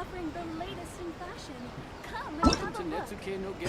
offering the latest in fashion. Come and have a look.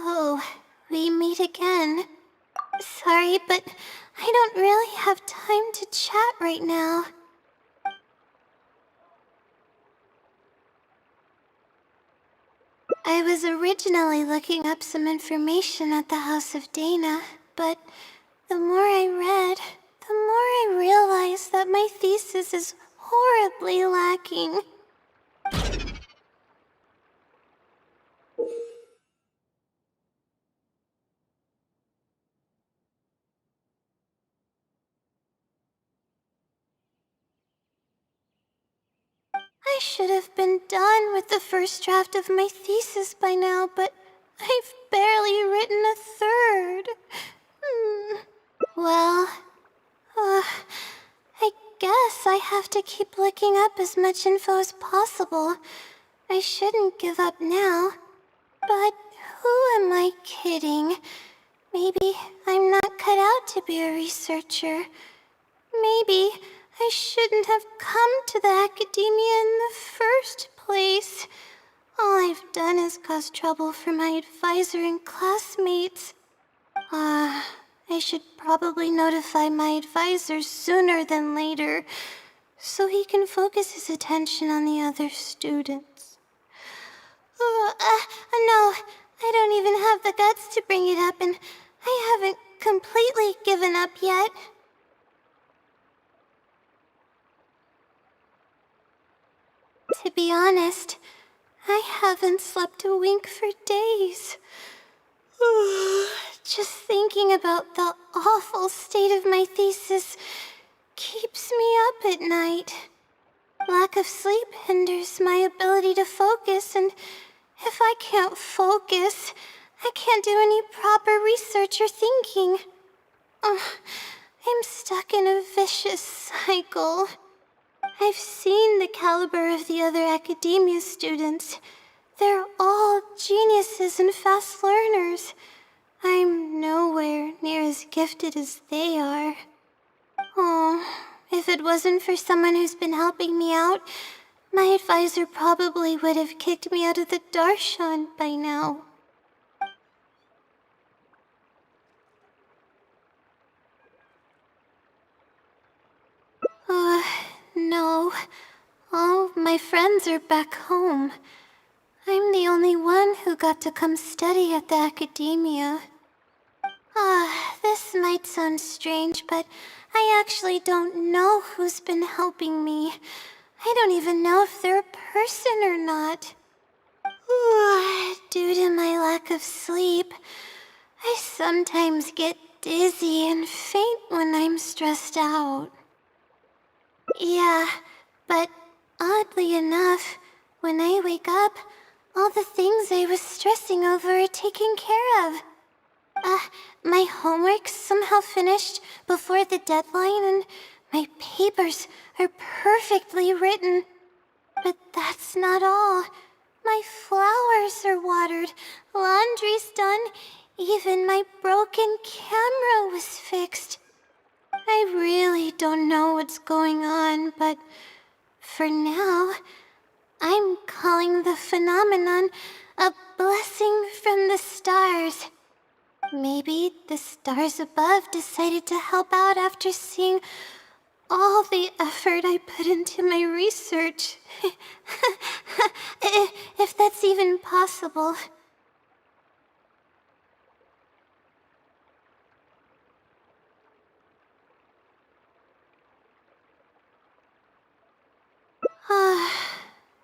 Oh, we meet again. Sorry, but I don't really have time to chat right now. I was originally looking up some information at the House of Dana, but the more I read, the more I realized that my thesis is horribly lacking. I should have been done with the first draft of my thesis by now, but I've barely written a third. Well, I guess I have to keep looking up as much info as possible. I shouldn't give up now. But who am I kidding? Maybe I'm not cut out to be a researcher. Maybe I shouldn't have come to the academia in the first place. All I've done is cause trouble for my advisor and classmates. I should probably notify my advisor sooner than later, so he can focus his attention on the other students. No, I don't even have the guts to bring it up, and I haven't completely given up yet. To be honest, I haven't slept a wink for days. Just thinking about the awful state of my thesis keeps me up at night. Lack of sleep hinders my ability to focus, and if I can't focus, I can't do any proper research or thinking. I'm stuck in a vicious cycle. I've seen the caliber of the other academia students. They're all geniuses and fast learners. I'm nowhere near as gifted as they are. Oh, if it wasn't for someone who's been helping me out, my advisor probably would have kicked me out of the Darshan by now. No. All my friends are back home. I'm the only one who got to come study at the academia. This might sound strange, but I actually don't know who's been helping me. I don't even know if they're a person or not. Due to my lack of sleep, I sometimes get dizzy and faint when I'm stressed out. Yeah, but oddly enough, when I wake up, all the things I was stressing over are taken care of. My homework's somehow finished before the deadline, and my papers are perfectly written. But that's not all. My flowers are watered, laundry's done, even my broken camera was fixed. I really don't know what's going on, but for now, I'm calling the phenomenon a blessing from the stars. Maybe the stars above decided to help out after seeing all the effort I put into my research. If that's even possible.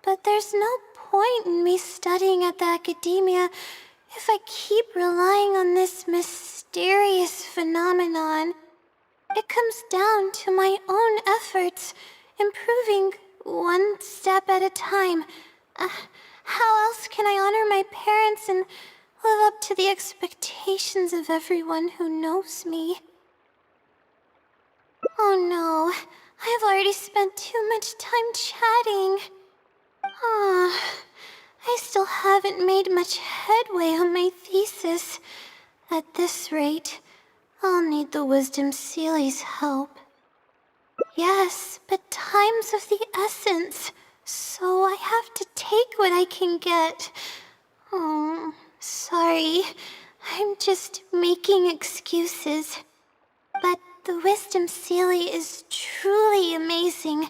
But there's no point in me studying at the academia if I keep relying on this mysterious phenomenon. It comes down to my own efforts, improving one step at a time. How else can I honor my parents and live up to the expectations of everyone who knows me? Oh no, I've already spent too much time chatting. I still haven't made much headway on my thesis. At this rate, I'll need the Wisdom Sealy's help. Yes, but time's of the essence, so I have to take what I can get. Oh, sorry. I'm just making excuses. But the Wisdom Sealy is truly amazing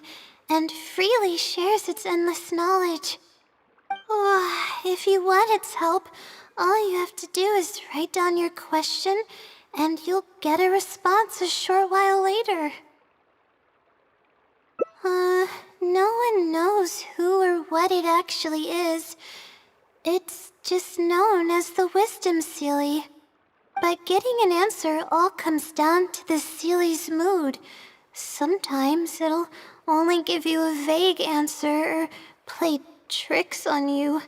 and freely shares its endless knowledge. If you want its help, all you have to do is write down your question, and you'll get a response a short while later. No one knows who or what it actually is. It's just known as the Wisdom Sealy. But getting an answer all comes down to the Sealy's mood. Sometimes it'll only give you a vague answer or play tricks on you.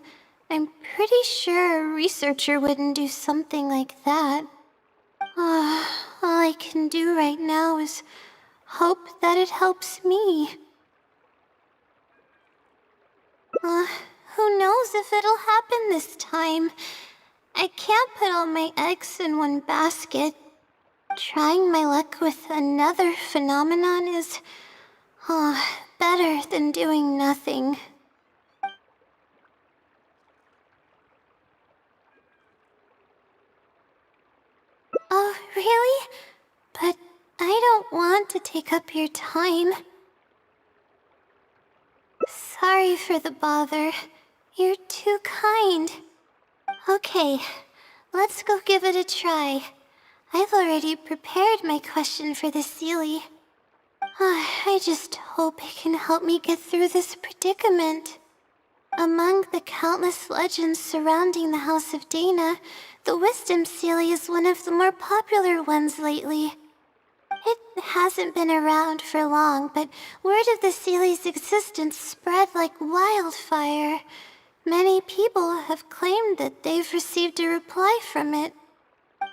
I'm pretty sure a researcher wouldn't do something like that. All I can do right now is hope that it helps me. Who knows if it'll happen this time? I can't put all my eggs in one basket. Trying my luck with another phenomenon is better than doing nothing. Oh, really? But I don't want to take up your time. Sorry for the bother. You're too kind. Okay, let's go give it a try. I've already prepared my question for the Sealy. I just hope it can help me get through this predicament. Among the countless legends surrounding the House of Dana, the Wisdom Sealy is one of the more popular ones lately. It hasn't been around for long, but word of the Sealy's existence spread like wildfire. Many people have claimed that they've received a reply from it.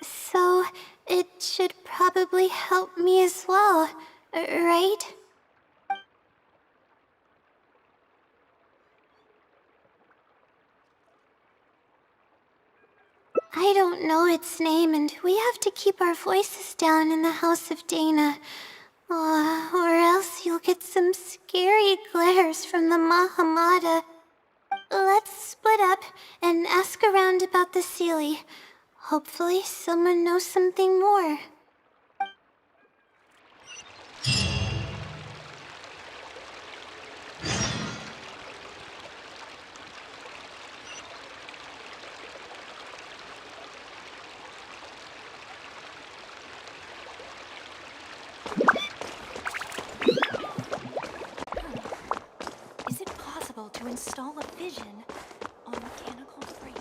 So, it should probably help me as well, right? I don't know its name, and we have to keep our voices down in the House of Dana. Or else you'll get some scary glares from the Mahamada. Let's split up and ask around about the Sealy. Hopefully someone knows something more. Is it possible to install a vision on mechanical frame?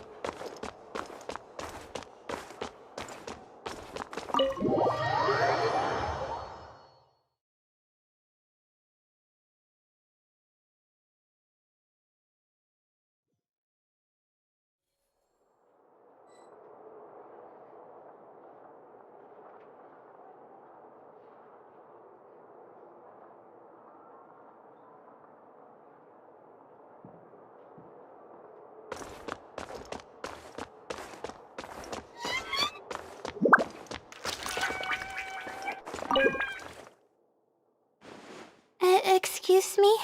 Excuse me?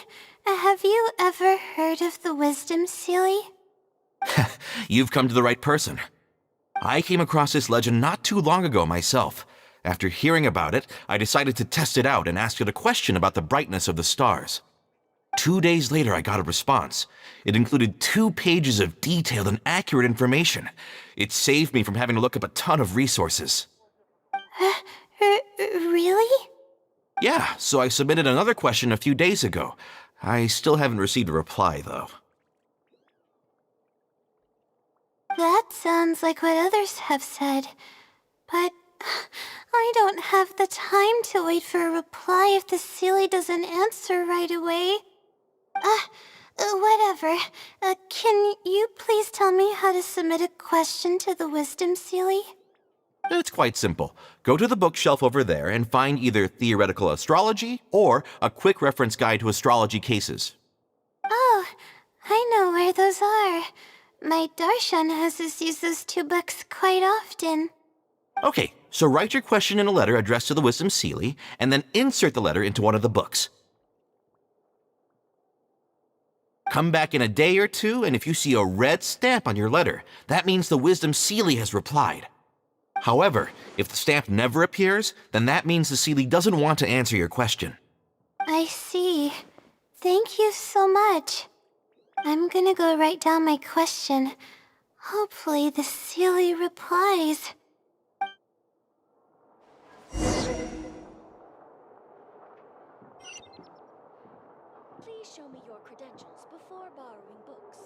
Have you ever heard of the Wisdom Sealy? You've come to the right person. I came across this legend not too long ago myself. After hearing about it, I decided to test it out and asked it a question about the brightness of the stars. 2 days later, I got a response. It included 2 pages of detailed and accurate information. It saved me from having to look up a ton of resources. Really? Yeah, so I submitted another question a few days ago. I still haven't received a reply, though. That sounds like what others have said. But I don't have the time to wait for a reply if the Sealy doesn't answer right away. Whatever. Can you please tell me how to submit a question to the Wisdom Sealy? It's quite simple. Go to the bookshelf over there and find either Theoretical Astrology or a quick reference guide to astrology cases. Oh, I know where those are. My Darshan has us use those 2 books quite often. Okay, so write your question in a letter addressed to the Wisdom Sealy, and then insert the letter into one of the books. Come back in a day or 2, and if you see a red stamp on your letter, that means the Wisdom Sealy has replied. However, if the stamp never appears, then that means the Sealy doesn't want to answer your question. I see. Thank you so much. I'm gonna go write down my question. Hopefully the Sealy replies. Please show me your credentials before borrowing books.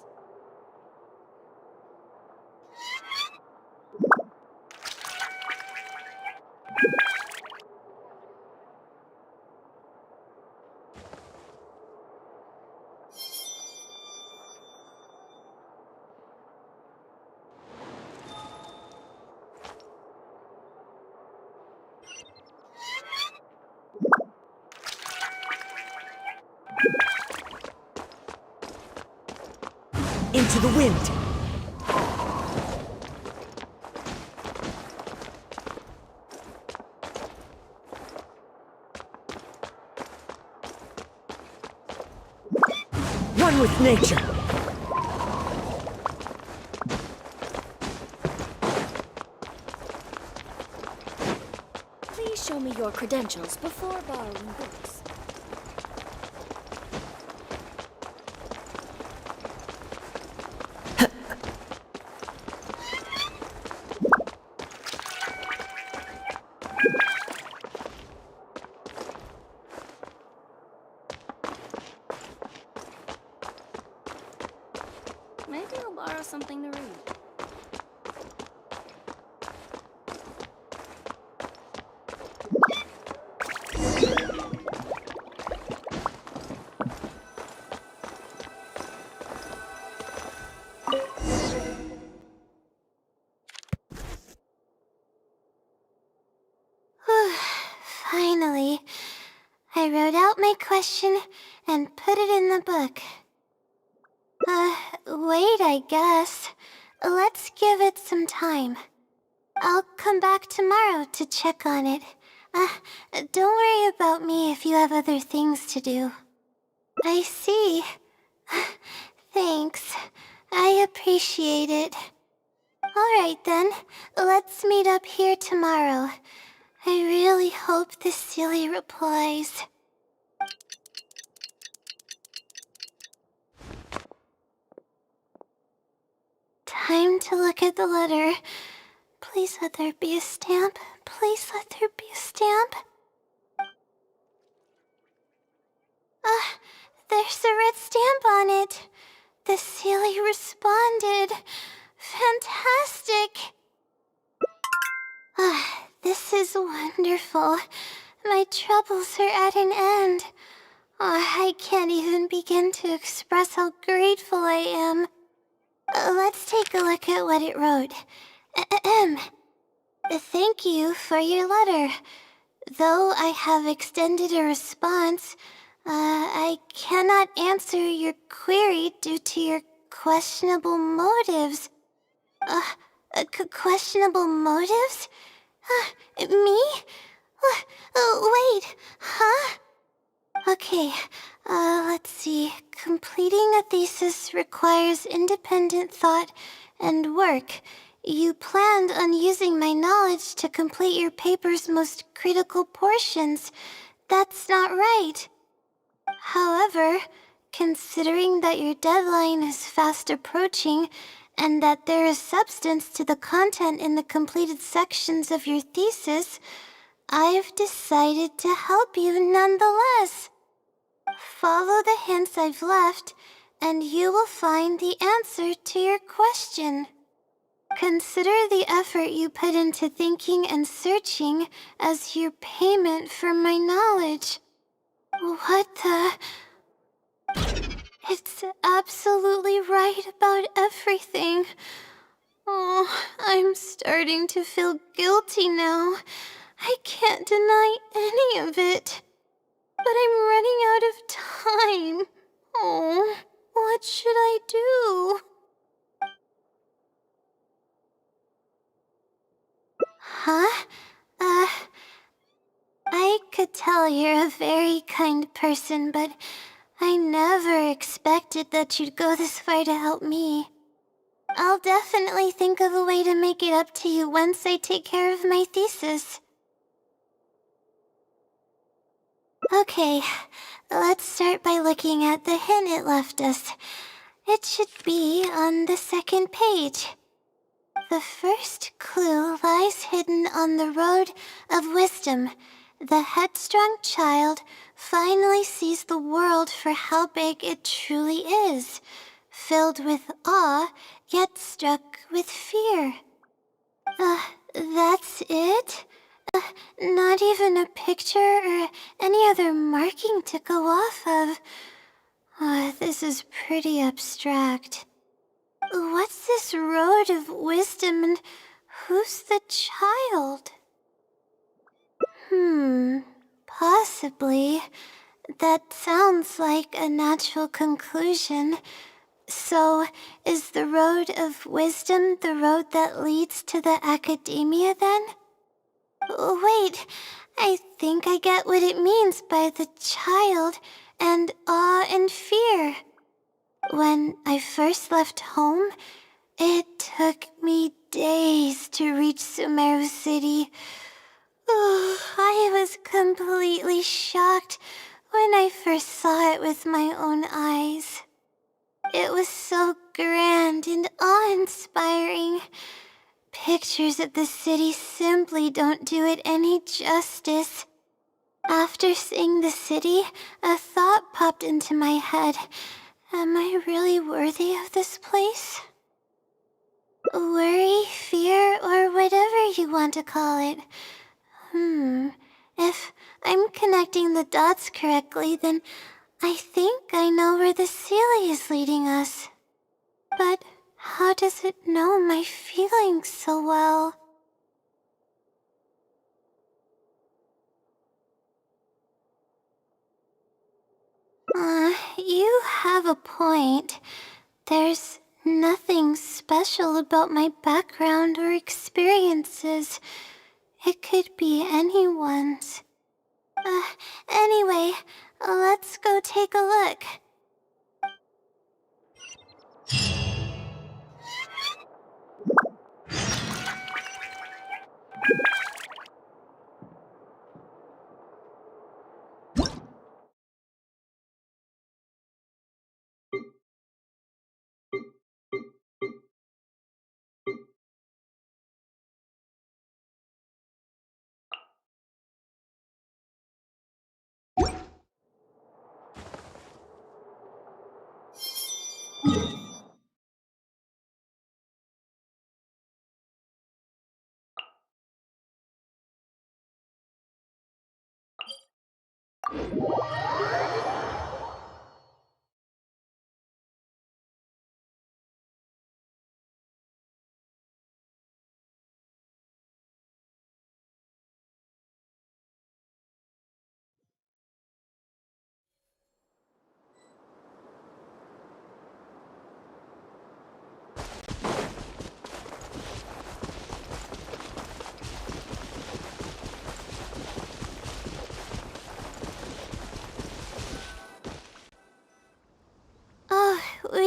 Into the wind! One with nature! Please show me your credentials before borrowing books. Maybe I'll borrow something to read. Finally, I wrote out my question and put it in the book. Wait, I guess. Let's give it some time. I'll come back tomorrow to check on it. Don't worry about me if you have other things to do. I see. Thanks. I appreciate it. Alright then, let's meet up here tomorrow. I really hope the Sealy replies. Time to look at the letter. Please let there be a stamp. Please let there be a stamp. There's a red stamp on it. The Sealy responded. Fantastic. This is wonderful. My troubles are at an end. I can't even begin to express how grateful I am. Let's take a look at what it wrote. Thank you for your letter. Though I have extended a response, I cannot answer your query due to your questionable motives. Questionable motives? Me? Okay, let's see. Completing a thesis requires independent thought and work. You planned on using my knowledge to complete your paper's most critical portions. That's not right. However, considering that your deadline is fast approaching, and that there is substance to the content in the completed sections of your thesis, I've decided to help you nonetheless. Follow the hints I've left, and you will find the answer to your question. Consider the effort you put into thinking and searching as your payment for my knowledge. What the... It's absolutely right about everything. Oh, I'm starting to feel guilty now. I can't deny any of it. But I'm running out of time. Oh, what should I do? Huh? I could tell you're a very kind person, but I never expected that you'd go this far to help me. I'll definitely think of a way to make it up to you once I take care of my thesis. Okay, let's start by looking at the hint it left us. It should be on the second page. The first clue lies hidden on the road of wisdom. The headstrong child finally sees the world for how big it truly is, filled with awe, yet struck with fear. That's it? Not even a picture or any other marking to go off of. This is pretty abstract. What's this road of wisdom and who's the child? Possibly. That sounds like a natural conclusion. So, is the road of wisdom the road that leads to the academia then? Wait, I think I get what it means by the child and awe and fear. When I first left home, it took me days to reach Sumeru City. I was completely shocked when I first saw it with my own eyes. It was so grand and awe-inspiring. Pictures of the city simply don't do it any justice. After seeing the city, a thought popped into my head. Am I really worthy of this place? Worry, fear, or whatever you want to call it. If I'm connecting the dots correctly, then I think I know where the Sealy is leading us. But how does it know my feelings so well? You have a point. There's nothing special about my background or experiences. It could be anyone's. Anyway, let's go take a look.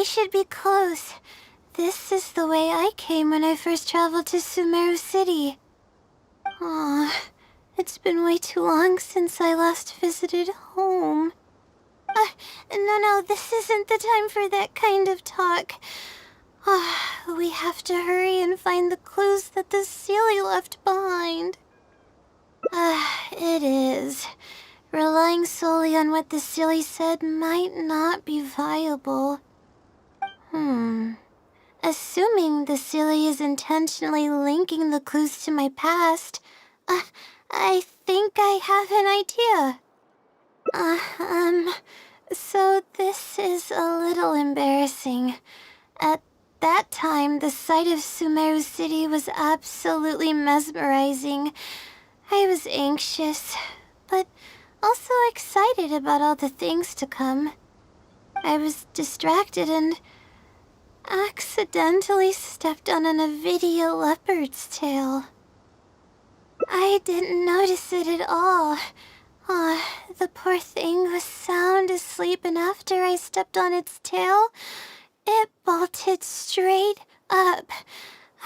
we should be close. This is the way I came when I first traveled to Sumeru City. Aw, it's been way too long since I last visited home. No, this isn't the time for that kind of talk. We have to hurry and find the clues that the Sealy left behind. It is. Relying solely on what the Sealy said might not be viable. Assuming the Sealy is intentionally linking the clues to my past, I think I have an idea. So this is a little embarrassing. At that time, the sight of Sumeru City was absolutely mesmerizing. I was anxious, but also excited about all the things to come. I was distracted and accidentally stepped on an Avidia leopard's tail. I didn't notice it at all. The poor thing was sound asleep, and after I stepped on its tail, it bolted straight up.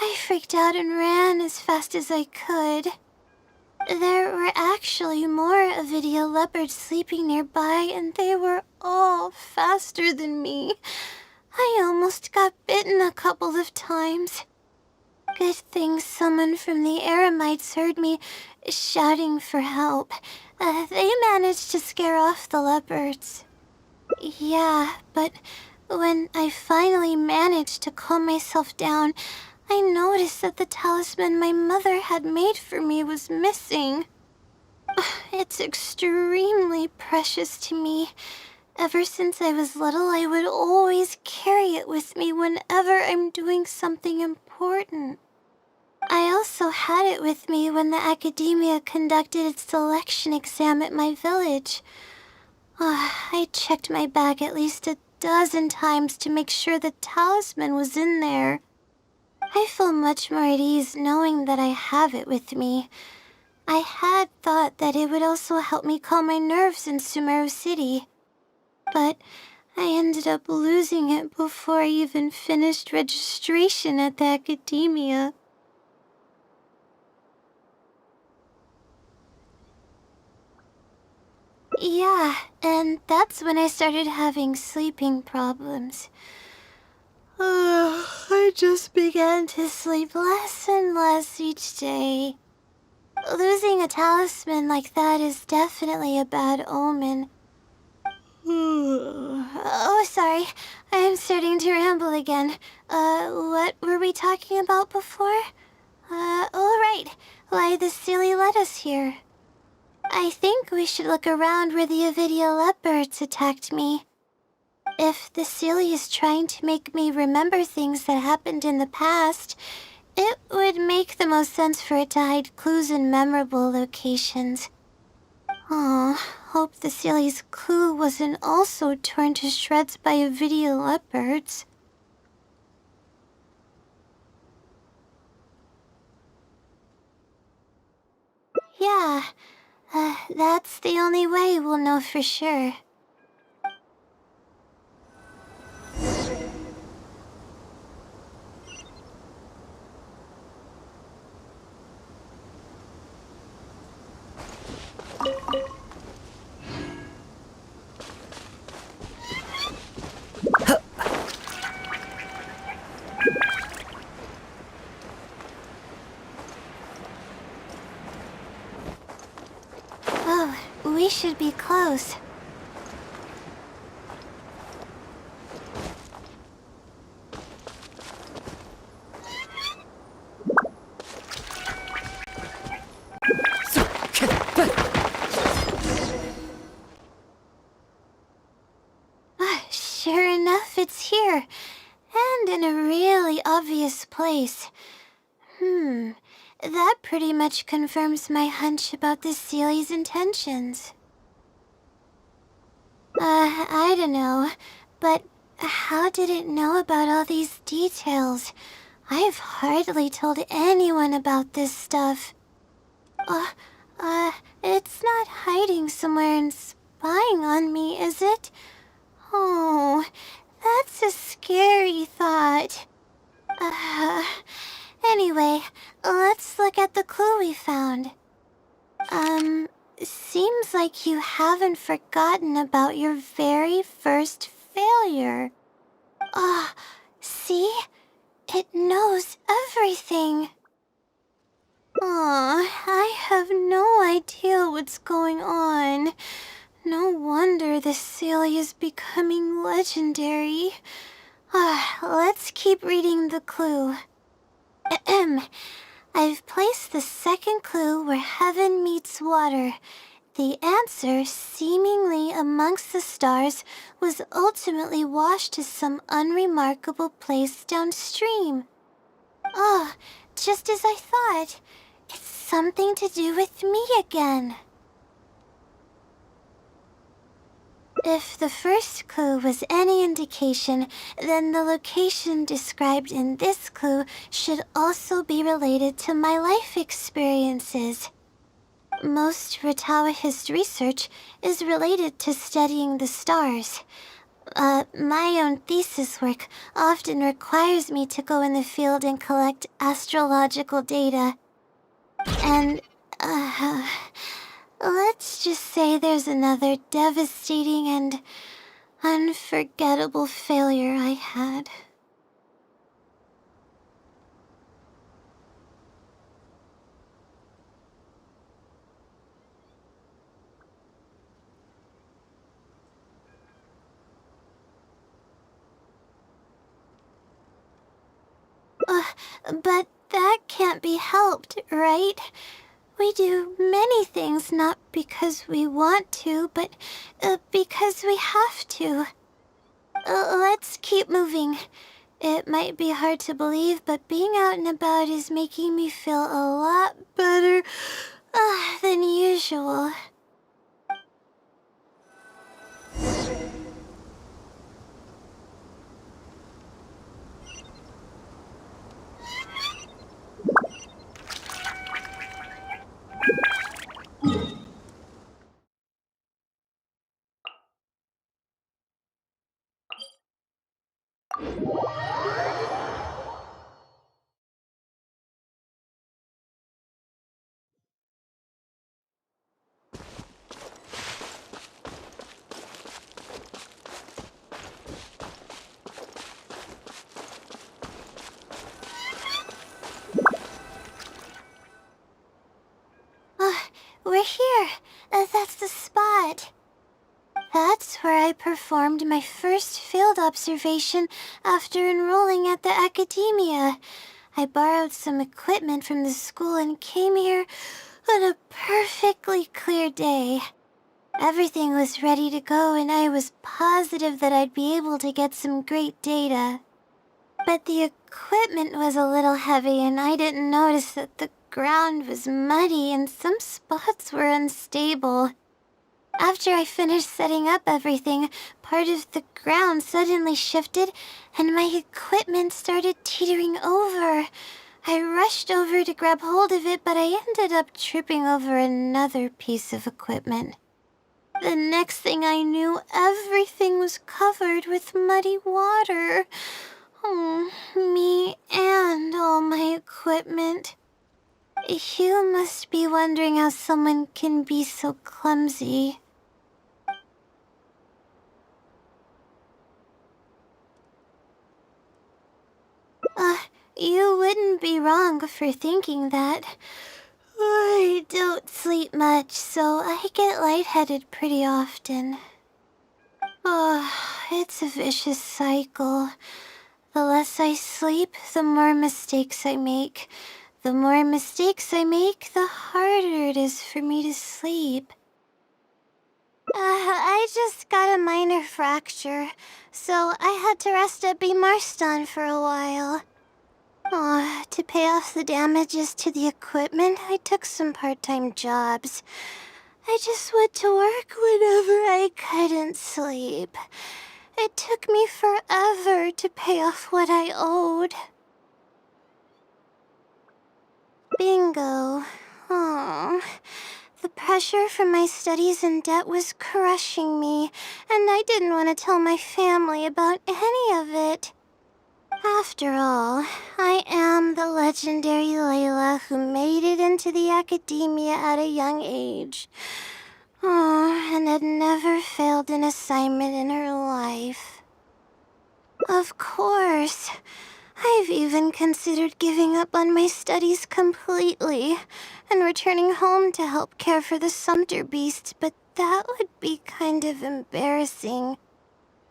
I freaked out and ran as fast as I could. There were actually more Avidia leopards sleeping nearby, and they were all faster than me. I almost got bitten a couple of times. Good thing someone from the Eremites heard me shouting for help. They managed to scare off the leopards. Yeah, but when I finally managed to calm myself down, I noticed that the talisman my mother had made for me was missing. It's extremely precious to me. Ever since I was little, I would always carry it with me whenever I'm doing something important. I also had it with me when the academia conducted its selection exam at my village. I checked my bag at least a dozen times to make sure the talisman was in there. I feel much more at ease knowing that I have it with me. I had thought that it would also help me calm my nerves in Sumeru City, but I ended up losing it before I even finished registration at the academia. Yeah, and that's when I started having sleeping problems. I just began to sleep less and less each day. Losing a talisman like that is definitely a bad omen. Oh, sorry. I'm starting to ramble again. What were we talking about before? Oh, right. Why the Sealy led us here. I think we should look around where the Avidia leopards attacked me. If the Sealy is trying to make me remember things that happened in the past, it would make the most sense for it to hide clues in memorable locations. Hope the Sealy's clue wasn't also torn to shreds by Avidia leopards. Yeah, that's the only way we'll know for sure. Oh, we should be close. Sure enough, it's here. And in a really obvious place. That pretty much confirms my hunch about the Sealy's intentions. I don't know, but how did it know about all these details? I've hardly told anyone about this stuff. It's not hiding somewhere and spying on me, is it? Oh, that's That's a scary thought. Anyway, let's look at the clue we found. Seems like you haven't forgotten about your very first failure. See? It knows everything. I have no idea what's going on. No wonder this Celia is becoming legendary. Let's keep reading the clue. I've placed the second clue where heaven meets water. The answer, seemingly amongst the stars, was ultimately washed to some unremarkable place downstream. Just as I thought. It's something to do with me again. If the first clue was any indication, then the location described in this clue should also be related to my life experiences. Most Rotawahist research is related to studying the stars. My own thesis work often requires me to go in the field and collect astrological data. And, let's just say there's another devastating and unforgettable failure I had. But that can't be helped, right? We do many things not because we want to, but because we have to. Let's keep moving. It might be hard to believe, but being out and about is making me feel a lot better than usual. We're here. That's the spot. That's where I performed my first field observation after enrolling at the academia. I borrowed some equipment from the school and came here on a perfectly clear day. Everything was ready to go and I was positive that I'd be able to get some great data. But the equipment was a little heavy and I didn't notice that the ground was muddy and some spots were unstable. After I finished setting up everything, part of the ground suddenly shifted and my equipment started teetering over. I rushed over to grab hold of it, but I ended up tripping over another piece of equipment. The next thing I knew, everything was covered with muddy water. Me and all my equipment. You must be wondering how someone can be so clumsy. You wouldn't be wrong for thinking that. I don't sleep much, so I get lightheaded pretty often. It's a vicious cycle. The less I sleep, the more mistakes I make. The more mistakes I make, the harder it is for me to sleep. I just got a minor fracture, so I had to rest at B. Marston for a while. To pay off the damages to the equipment, I took some part-time jobs. I just went to work whenever I couldn't sleep. It took me forever to pay off what I owed. Bingo. The The pressure from my studies and debt was crushing me, and I didn't want to tell my family about any of it. After all, I am the legendary Layla who made it into the academia at a young age. Oh, and had never failed an assignment in her life. Of course, I've even considered giving up on my studies completely and returning home to help care for the Sumter beast, but that would be kind of embarrassing.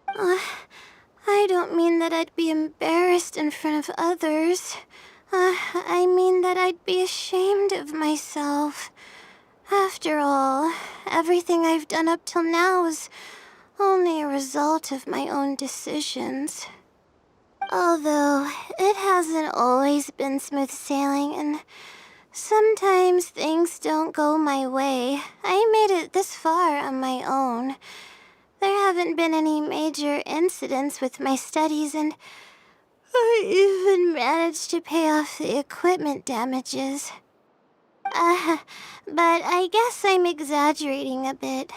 I don't mean that I'd be embarrassed in front of others. I mean that I'd be ashamed of myself. After all, everything I've done up till now is only a result of my own decisions. Although, it hasn't always been smooth sailing, and sometimes things don't go my way. I made it this far on my own. There haven't been any major incidents with my studies, and I even managed to pay off the equipment damages. But I guess I'm exaggerating a bit.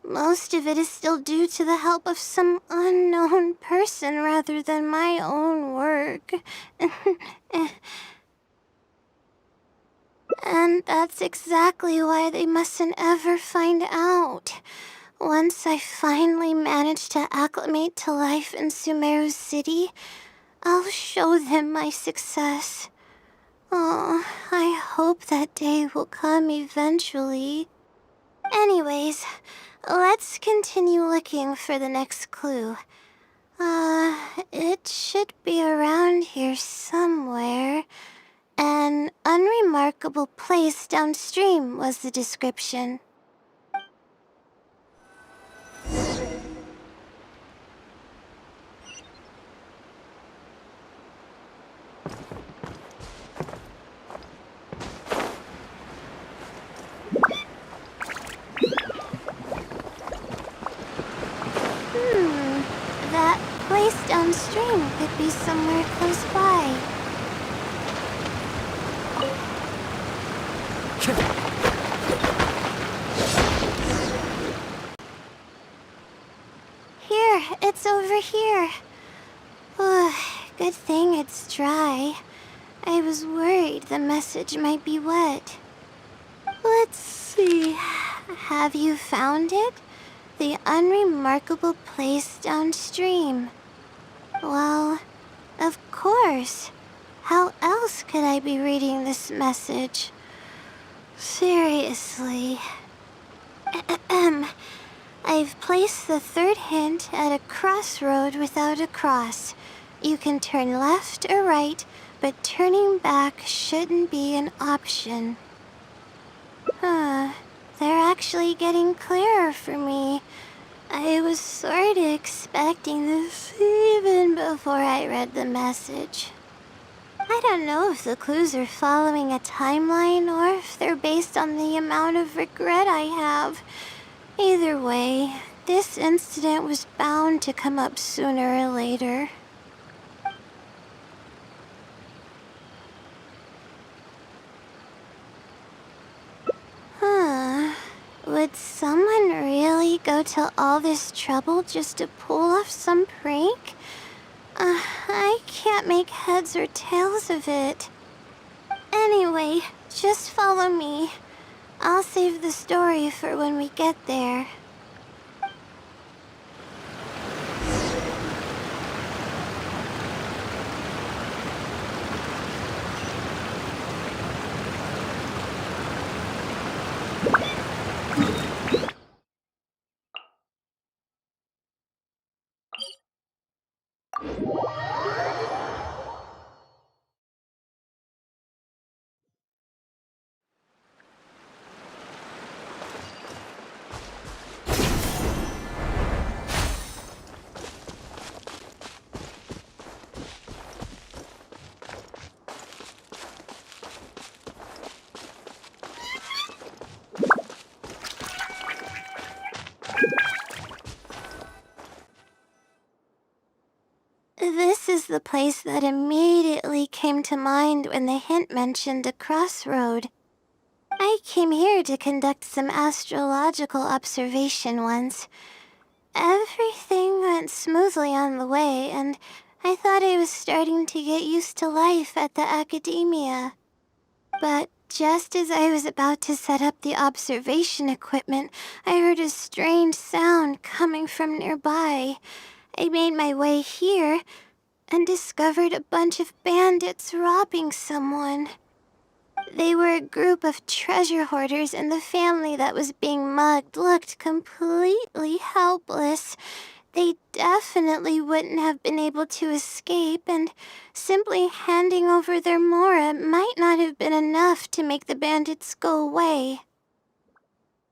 Most of it is still due to the help of some unknown person rather than my own work. And that's exactly why they mustn't ever find out. Once I finally manage to acclimate to life in Sumeru City, I'll show them my success. Oh, I hope that day will come eventually. Anyways, let's continue looking for the next clue. It should be around here somewhere. An unremarkable place downstream was the description. That place downstream could be somewhere close by. Here, it's over here. Good thing it's dry. I was worried the message might be wet. Let's see. Have you found it? The unremarkable place downstream. Well, of course. How else could I be reading this message? Seriously. I've placed the third hint at a crossroad without a cross. You can turn left or right, but turning back shouldn't be an option. They're actually getting clearer for me. I was sort of expecting this even before I read the message. I don't know if the clues are following a timeline or if they're based on the amount of regret I have. Either way, this incident was bound to come up sooner or later. Would someone really go to all this trouble just to pull off some prank? I can't make heads or tails of it. Anyway, just follow me. I'll save the story for when we get there. This is the place that immediately came to mind when the hint mentioned a crossroad. I came here to conduct some astrological observation once. Everything went smoothly on the way, and I thought I was starting to get used to life at the academia. But just as I was about to set up the observation equipment, I heard a strange sound coming from nearby. I made my way here and discovered a bunch of bandits robbing someone. They were a group of treasure hoarders, and the family that was being mugged looked completely helpless. They definitely wouldn't have been able to escape, and simply handing over their Mora might not have been enough to make the bandits go away.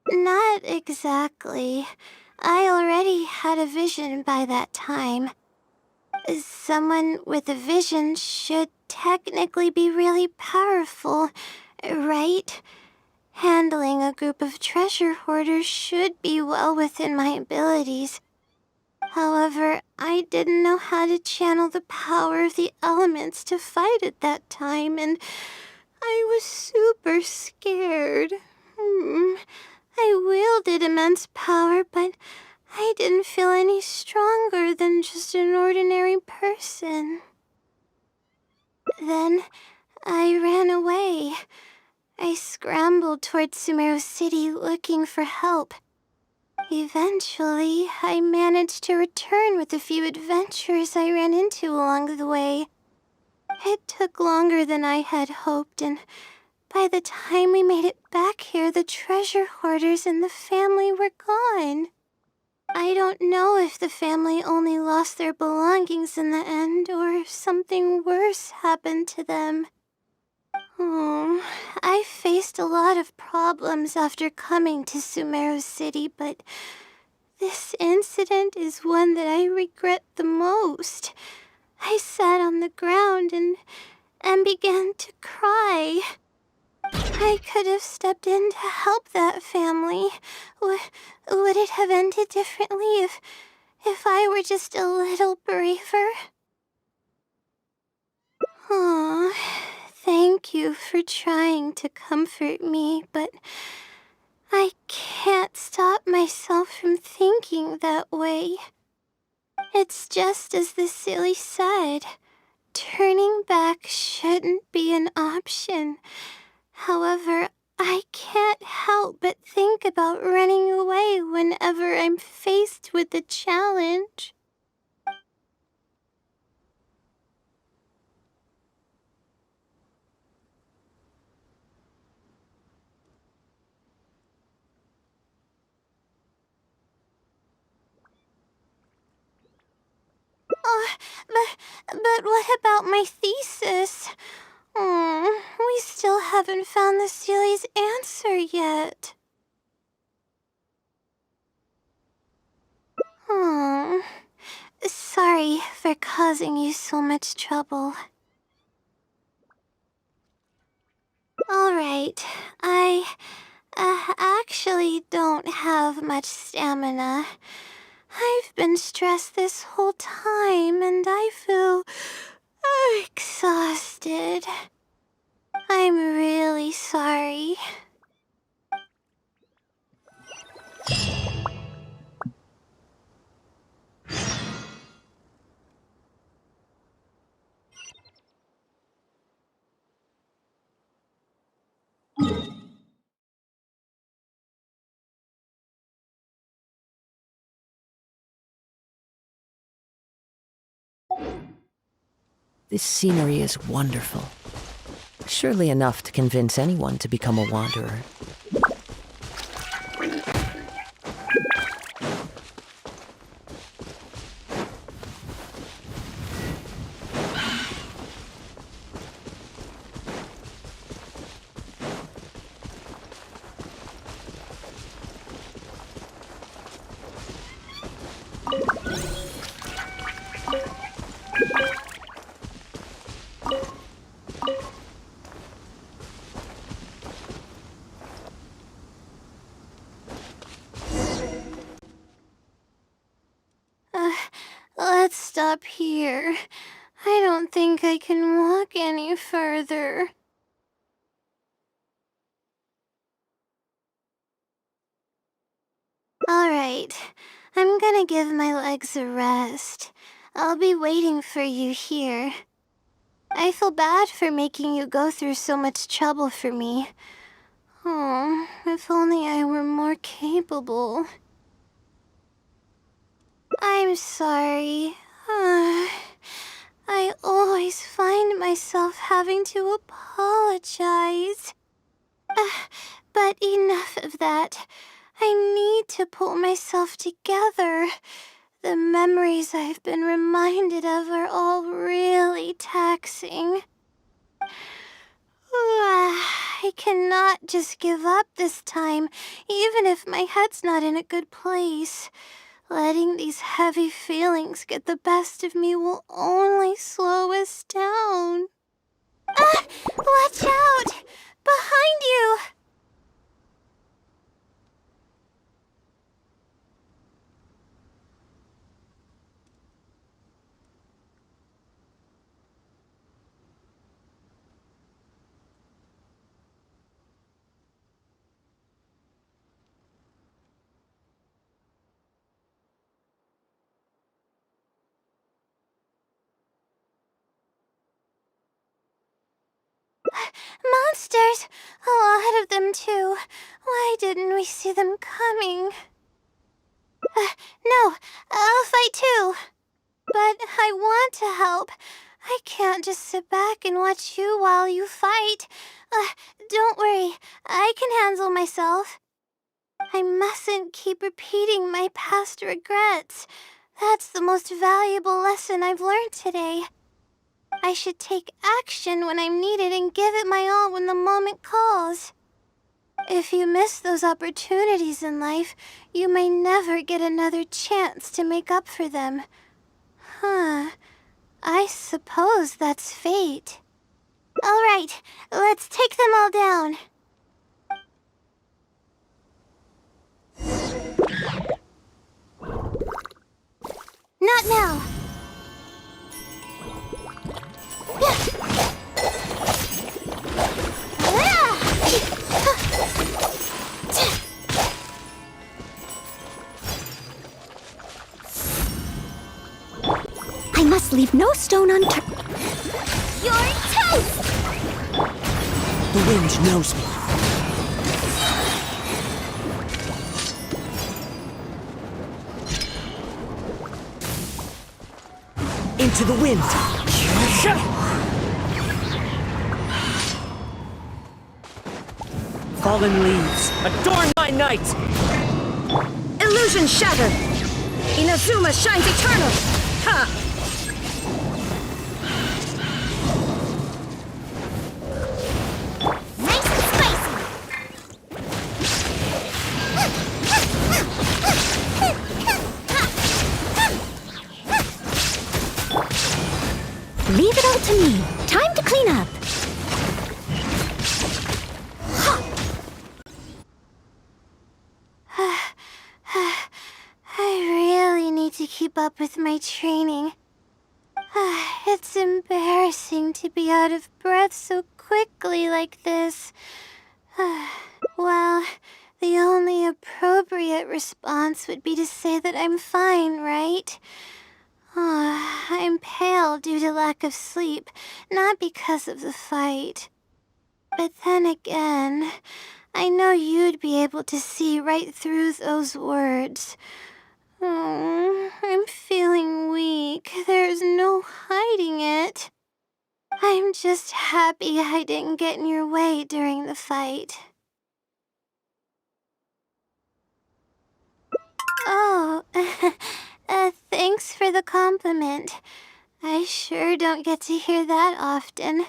Not exactly. I already had a vision by that time. Someone with a vision should technically be really powerful, right? Handling a group of treasure hoarders should be well within my abilities. However, I didn't know how to channel the power of the elements to fight at that time, and I was super scared. I wielded immense power, but I didn't feel any stronger than just an ordinary person. Then I ran away. I scrambled towards Sumeru City looking for help. Eventually, I managed to return with a few adventurers I ran into along the way. It took longer than I had hoped, and by the time we made it back here, the treasure hoarders and the family were gone. I don't know if the family only lost their belongings in the end, or if something worse happened to them. I faced a lot of problems after coming to Sumeru City, but this incident is one that I regret the most. I sat on the ground and began to cry. I could have stepped in to help that family. Would it have ended differently if I were just a little braver? Aw, thank you for trying to comfort me, but I can't stop myself from thinking that way. It's just as the silly said. Turning back shouldn't be an option. However, I can't help but think about running away whenever I'm faced with a challenge. But what about my thesis? We still haven't found the Sealy's answer yet. Sorry for causing you so much trouble. Alright, I actually don't have much stamina. I've been stressed this whole time, and I feel exhausted. I'm really sorry. This scenery is wonderful. Surely enough to convince anyone to become a wanderer. Let's stop here. I don't think I can walk any further. Alright, I'm gonna give my legs a rest. I'll be waiting for you here. I feel bad for making you go through so much trouble for me. Oh, if only I were more capable. I'm sorry. I always find myself having to apologize. But enough of that. I need to pull myself together. The memories I've been reminded of are all really taxing. I cannot just give up this time, even if my head's not in a good place. Letting these heavy feelings get the best of me will only slow us down. Watch out! Behind you! Monsters! A lot of them, too. Why didn't we see them coming? No, I'll fight too. But I want to help. I can't just sit back and watch you while you fight. Don't worry, I can handle myself. I mustn't keep repeating my past regrets. That's the most valuable lesson I've learned today. I should take action when I'm needed and give it my all when the moment calls. If you miss those opportunities in life, you may never get another chance to make up for them. Huh. I suppose that's fate. All right, let's take them all down. Not now. I must leave no stone unturned. You're toast! The wind knows me. Into the wind. Fallen leaves, adorn my night! Illusion shattered! Inazuma shines eternal! Ha! Nice and spicy! Leave it all to me. Time to clean up. I really need to keep up with my training. It's embarrassing to be out of breath so quickly like this. Well, the only appropriate response would be to say that I'm fine, right? I'm pale due to lack of sleep, not because of the fight. But then again, I know you'd be able to see right through those words. Oh, I'm feeling weak. There's no hiding it. I'm just happy I didn't get in your way during the fight. Oh, thanks for the compliment. I sure don't get to hear that often.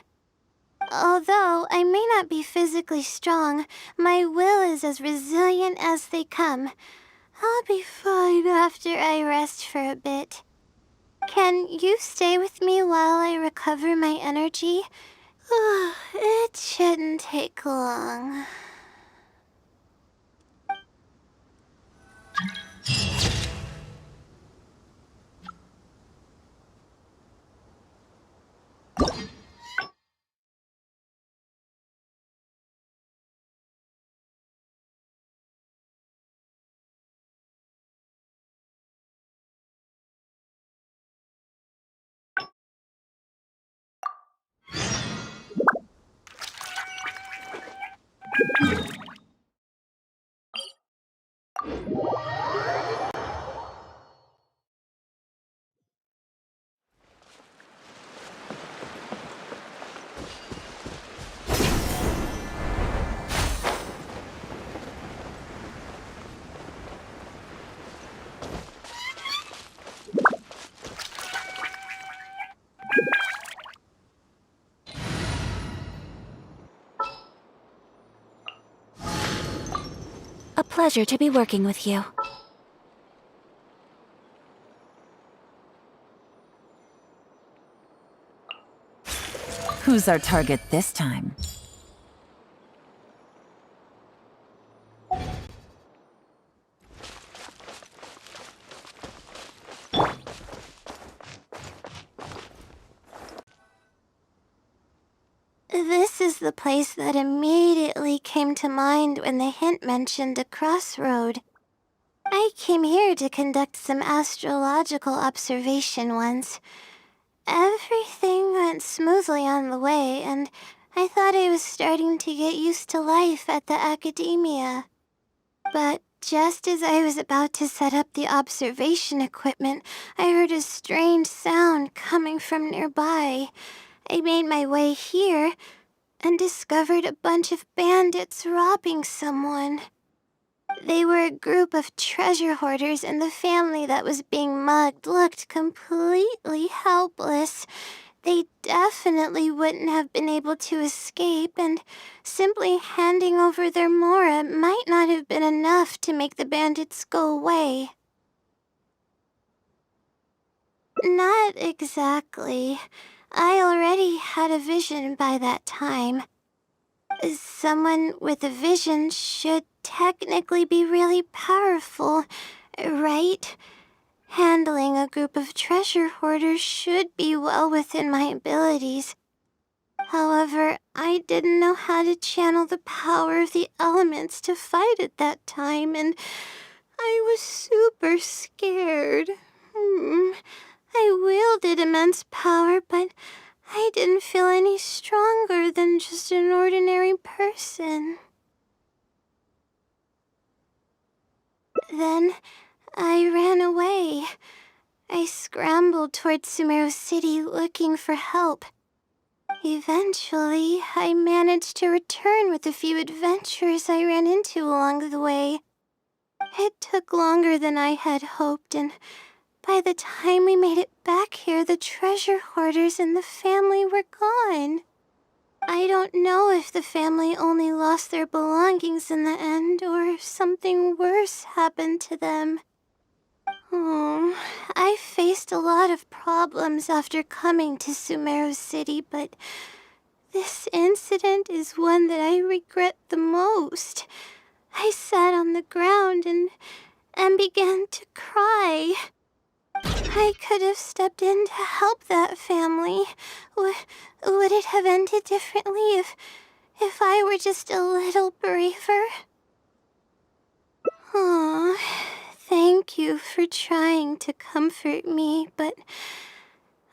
Although I may not be physically strong, my will is as resilient as they come. I'll be fine after I rest for a bit. Can you stay with me while I recover my energy? It shouldn't take long. A pleasure to be working with you. Who's our target this time? This is the place that immediately came to mind when the hint mentioned a crossroad. I came here to conduct some astrological observation once. Everything went smoothly on the way, and I thought I was starting to get used to life at the academia. But just as I was about to set up the observation equipment, I heard a strange sound coming from nearby. I made my way here and discovered a bunch of bandits robbing someone. They were a group of treasure hoarders, and the family that was being mugged looked completely helpless. They definitely wouldn't have been able to escape, and simply handing over their Mora might not have been enough to make the bandits go away. Not exactly. I already had a vision by that time. Someone with a vision should technically be really powerful, right? Handling a group of treasure hoarders should be well within my abilities. However, I didn't know how to channel the power of the elements to fight at that time, and I was super scared. I wielded immense power, but I didn't feel any stronger than just an ordinary person. Then I ran away. I scrambled toward Sumeru City looking for help. Eventually, I managed to return with a few adventurers I ran into along the way. It took longer than I had hoped, and by the time we made it back here, the treasure hoarders and the family were gone. I don't know if the family only lost their belongings in the end, or if something worse happened to them. I faced a lot of problems after coming to Sumeru City, but this incident is one that I regret the most. I sat on the ground and began to cry. I could have stepped in to help that family. Would it have ended differently if I were just a little braver? Aw, thank you for trying to comfort me, but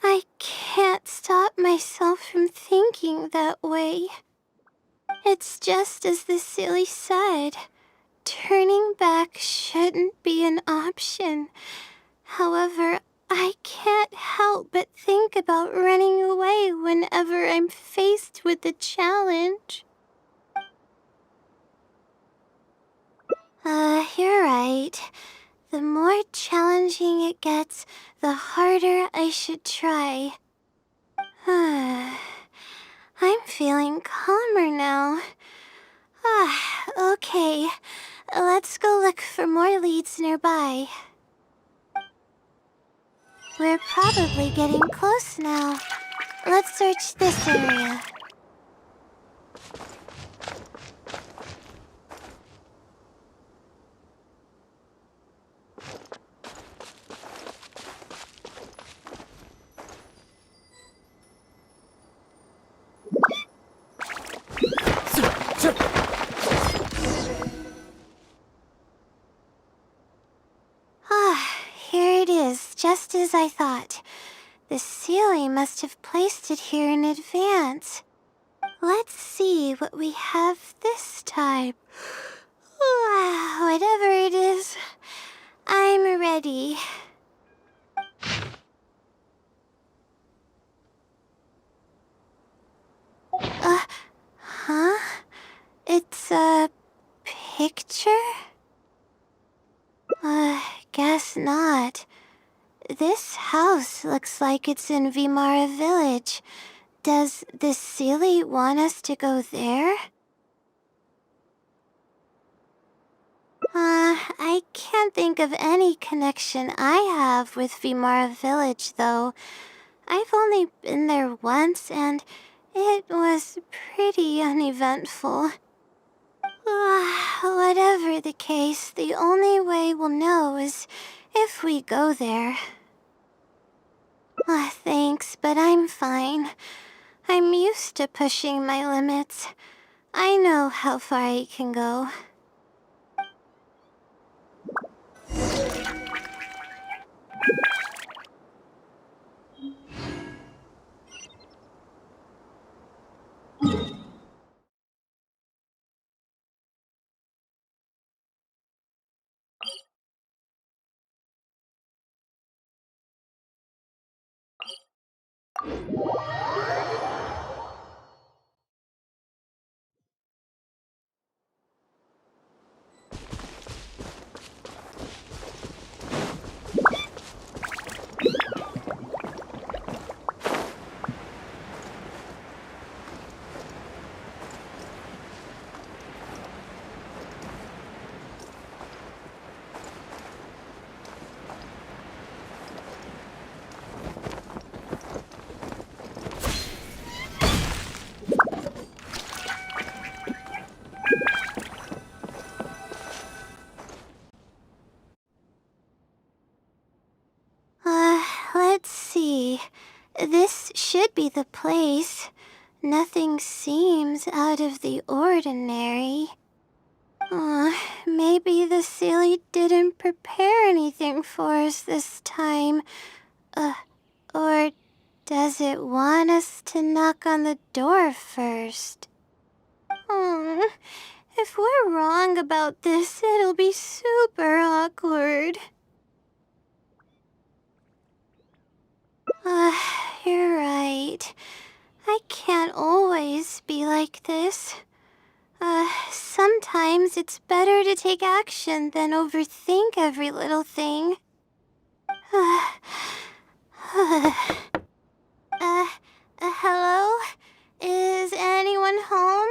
I can't stop myself from thinking that way. It's just as the silly said. Turning back shouldn't be an option. However, I can't help but think about running away whenever I'm faced with a challenge. You're right. The more challenging it gets, the harder I should try. I'm feeling calmer now. Okay. Let's go look for more leads nearby. We're probably getting close now. Let's search this area. Here it is, just as I thought. The Sealy must have placed it here in advance. let's see what we have this time. Whatever it is, I'm ready. Huh? It's a picture? Guess not. This house looks like it's in Vimara Village. Does the Seelie want us to go there? I can't think of any connection I have with Vimara Village, though. I've only been there once, and it was pretty uneventful. Whatever the case, the only way we'll know is if we go there. Thanks, but I'm fine. I'm used to pushing my limits. I know how far I can go. Let's see. This should be the place. Nothing seems out of the ordinary. Maybe the Seelie didn't prepare anything for us this time. Or does it want us to knock on the door first? If we're wrong about this, it'll be super awkward. You're right. I can't always be like this. Sometimes it's better to take action than overthink every little thing. Hello? Is anyone home?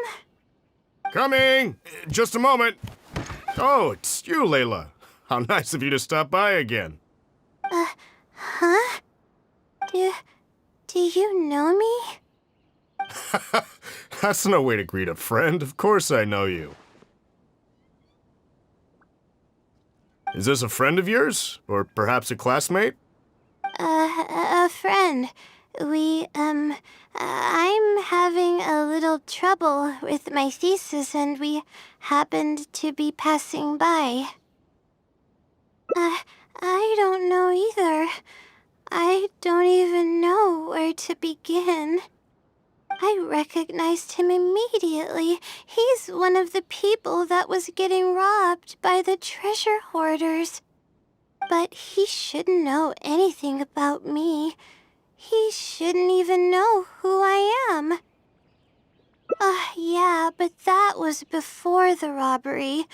Coming! Just a moment. Oh, it's you, Layla. How nice of you to stop by again. Huh? Do you know me? That's no way to greet a friend. Of course I know you. Is this a friend of yours? Or perhaps a classmate? A friend. I'm having a little trouble with my thesis, and we happened to be passing by. I don't know either. I don't even know where to begin. I recognized him immediately. He's one of the people that was getting robbed by the treasure hoarders. But he shouldn't know anything about me. He shouldn't even know who I am. Yeah, but that was before the robbery.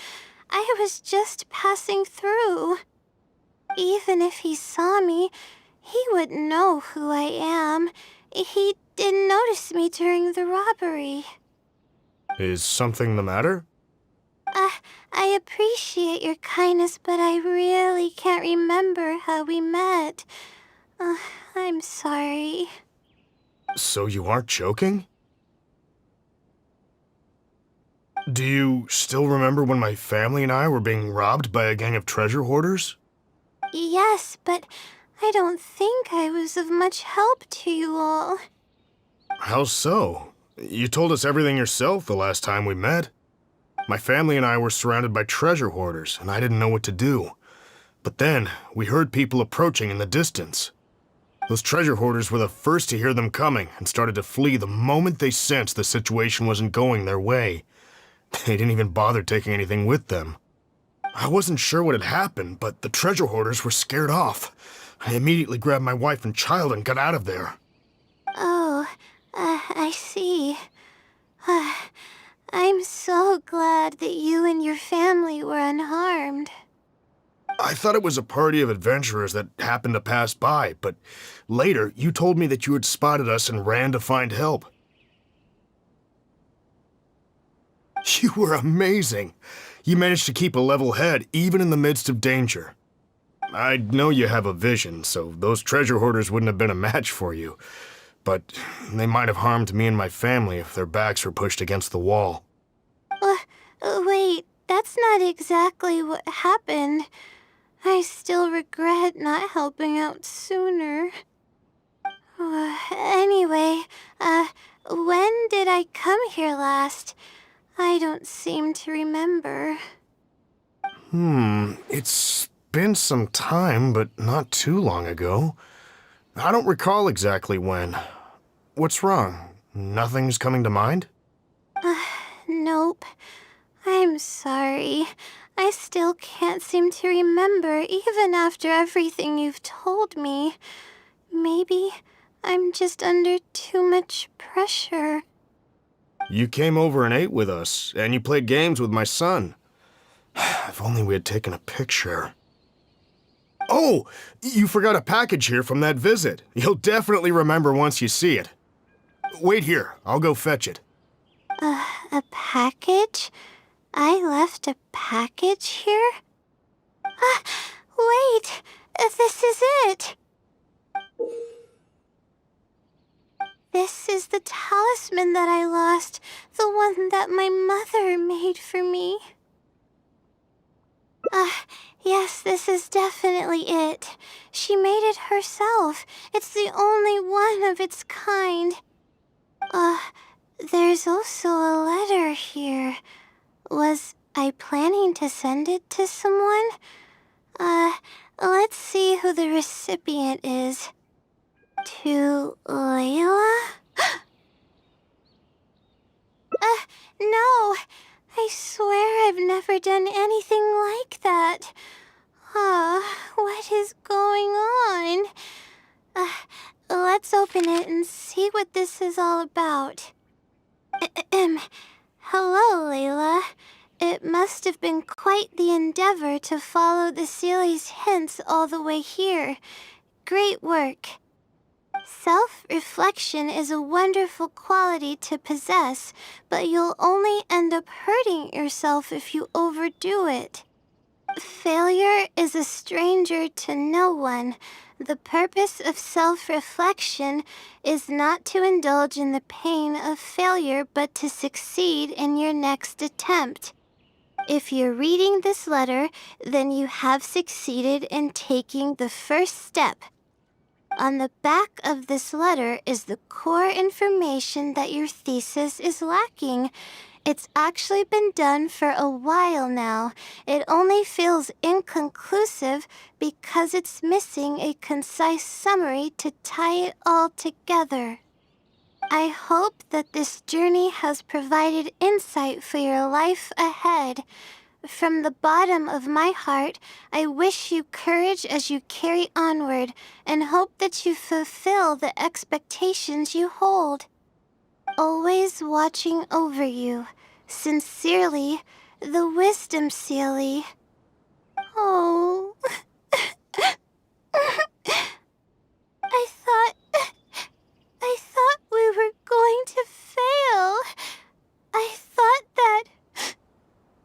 I was just passing through. Even if he saw me, he wouldn't know who I am. He didn't notice me during the robbery. Is something the matter? I appreciate your kindness, but I really can't remember how we met. I'm sorry. So you aren't joking? Do you still remember when my family and I were being robbed by a gang of treasure hoarders? Yes, but I don't think I was of much help to you all. How so? You told us everything yourself the last time we met. My family and I were surrounded by treasure hoarders, and I didn't know what to do. But then, we heard people approaching in the distance. Those treasure hoarders were the first to hear them coming and started to flee the moment they sensed the situation wasn't going their way. They didn't even bother taking anything with them. I wasn't sure what had happened, but the treasure hoarders were scared off. I immediately grabbed my wife and child and got out of there. Oh, I see. I'm so glad that you and your family were unharmed. I thought it was a party of adventurers that happened to pass by, but later you told me that you had spotted us and ran to find help. You were amazing. You managed to keep a level head even in the midst of danger. I know you have a vision, so those treasure hoarders wouldn't have been a match for you. But they might have harmed me and my family if their backs were pushed against the wall. Wait, that's not exactly what happened. I still regret not helping out sooner. Anyway, when did I come here last? I don't seem to remember. It's been some time, but not too long ago. I don't recall exactly when. What's wrong? Nothing's coming to mind? Nope. I'm sorry. I still can't seem to remember, even after everything you've told me. Maybe I'm just under too much pressure. You came over and ate with us, and you played games with my son. If only we had taken a picture. Oh, you forgot a package here from that visit. You'll definitely remember once you see it. Wait here, I'll go fetch it. A package? I left a package here? Wait! This is it! This is the talisman that I lost, the one that my mother made for me. Yes, this is definitely it. She made it herself. It's the only one of its kind. There's also a letter here. Was I planning to send it to someone? Let's see who the recipient is. To Layla? No! I swear I've never done anything like that. What is going on? Let's open it and see what this is all about. Hello, Layla. It must have been quite the endeavor to follow the Sealy's hints all the way here. Great work. Self-reflection is a wonderful quality to possess, but you'll only end up hurting yourself if you overdo it. Failure is a stranger to no one. The purpose of self-reflection is not to indulge in the pain of failure, but to succeed in your next attempt. If you're reading this letter, then you have succeeded in taking the first step. On the back of this letter is the core information that your thesis is lacking. It's actually been done for a while now. It only feels inconclusive because it's missing a concise summary to tie it all together. I hope that this journey has provided insight for your life ahead. From the bottom of my heart, I wish you courage as you carry onward and hope that you fulfill the expectations you hold. Always watching over you. Sincerely, the Wisdom Sealy. Oh. I thought we were going to fail. I thought that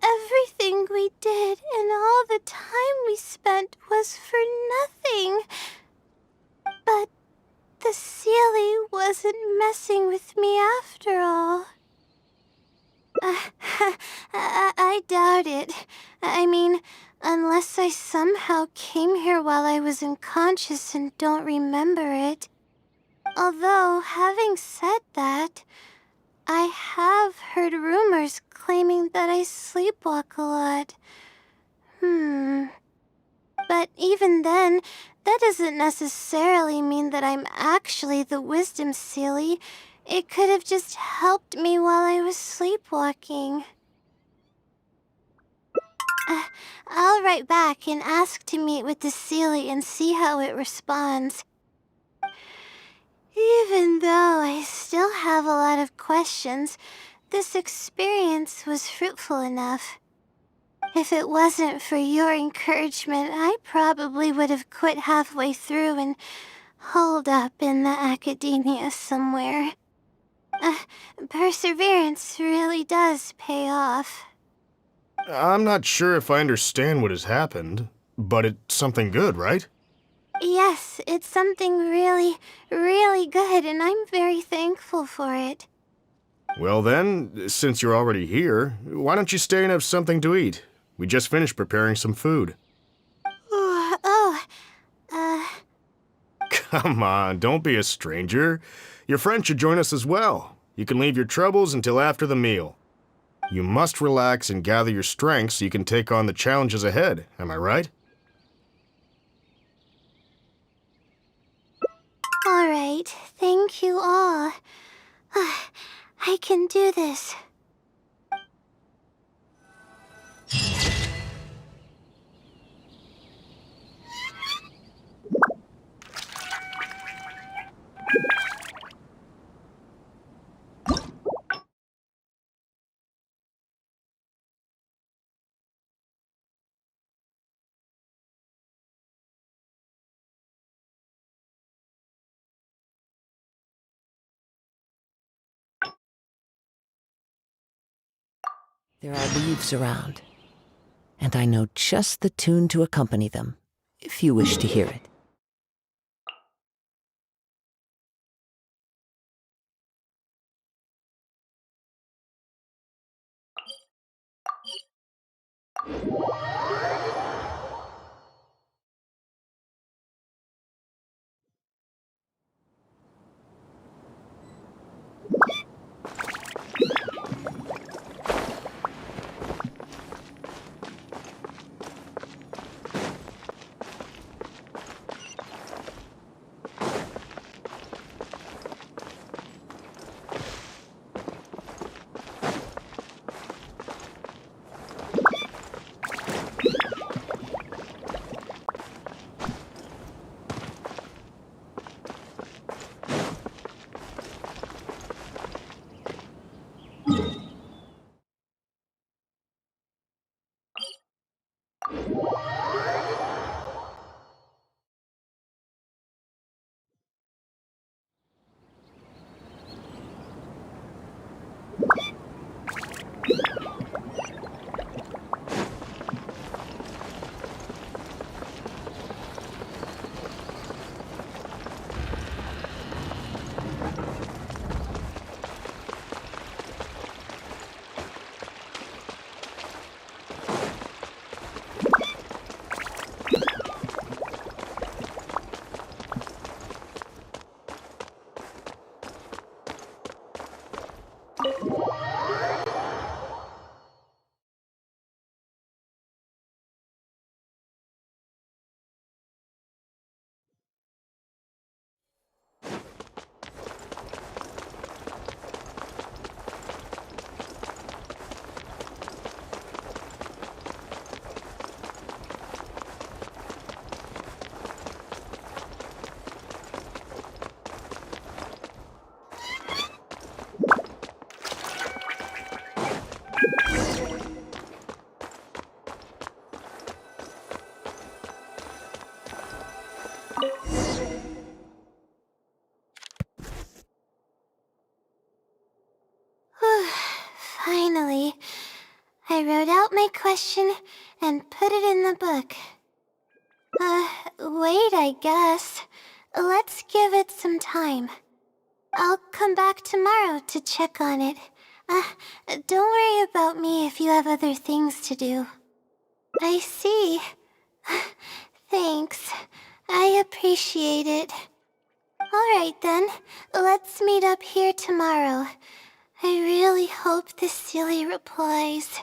everything we did and all the time we spent was for nothing. But the Sealy wasn't messing with me after all. I doubt it. I mean, unless I somehow came here while I was unconscious and don't remember it. Although, having said that, I have heard rumors claiming that I sleepwalk a lot. But even then, that doesn't necessarily mean that I'm actually the wisdom Sealy. It could have just helped me while I was sleepwalking. I'll write back and ask to meet with the Sealy and see how it responds. Even though I still have a lot of questions, this experience was fruitful enough. If it wasn't for your encouragement, I probably would have quit halfway through and holed up in the academia somewhere. Perseverance really does pay off. I'm not sure if I understand what has happened, but it's something good, right? Yes, it's something really, really good, and I'm very thankful for it. Well then, since you're already here, why don't you stay and have something to eat? We just finished preparing some food. Come on, don't be a stranger. Your friend should join us as well. You can leave your troubles until after the meal. You must relax and gather your strength so you can take on the challenges ahead, am I right? Alright, thank you all. I can do this. There are leaves around, and I know just the tune to accompany them, if you wish to hear it. Finally, I wrote out my question and put it in the book. Wait, I guess. Let's give it some time. I'll come back tomorrow to check on it. Don't worry about me if you have other things to do. I see. Thanks. I appreciate it. Alright then, let's meet up here tomorrow. I really hope the Sealy replies.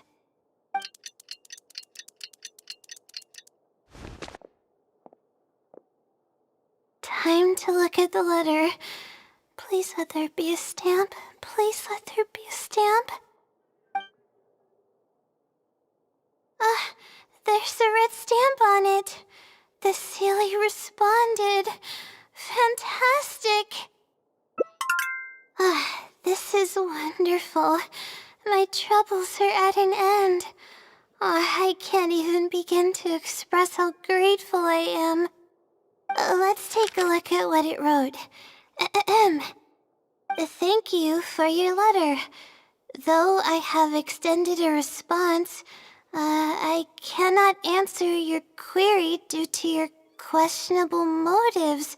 time to look at the letter. Please let there be a stamp. Please let there be a stamp. There's a red stamp on it. The Sealy responded. Fantastic. This is wonderful. My troubles are at an end. I can't even begin to express how grateful I am. Let's take a look at what it wrote. Thank you for your letter. Though I have extended a response, I cannot answer your query due to your questionable motives.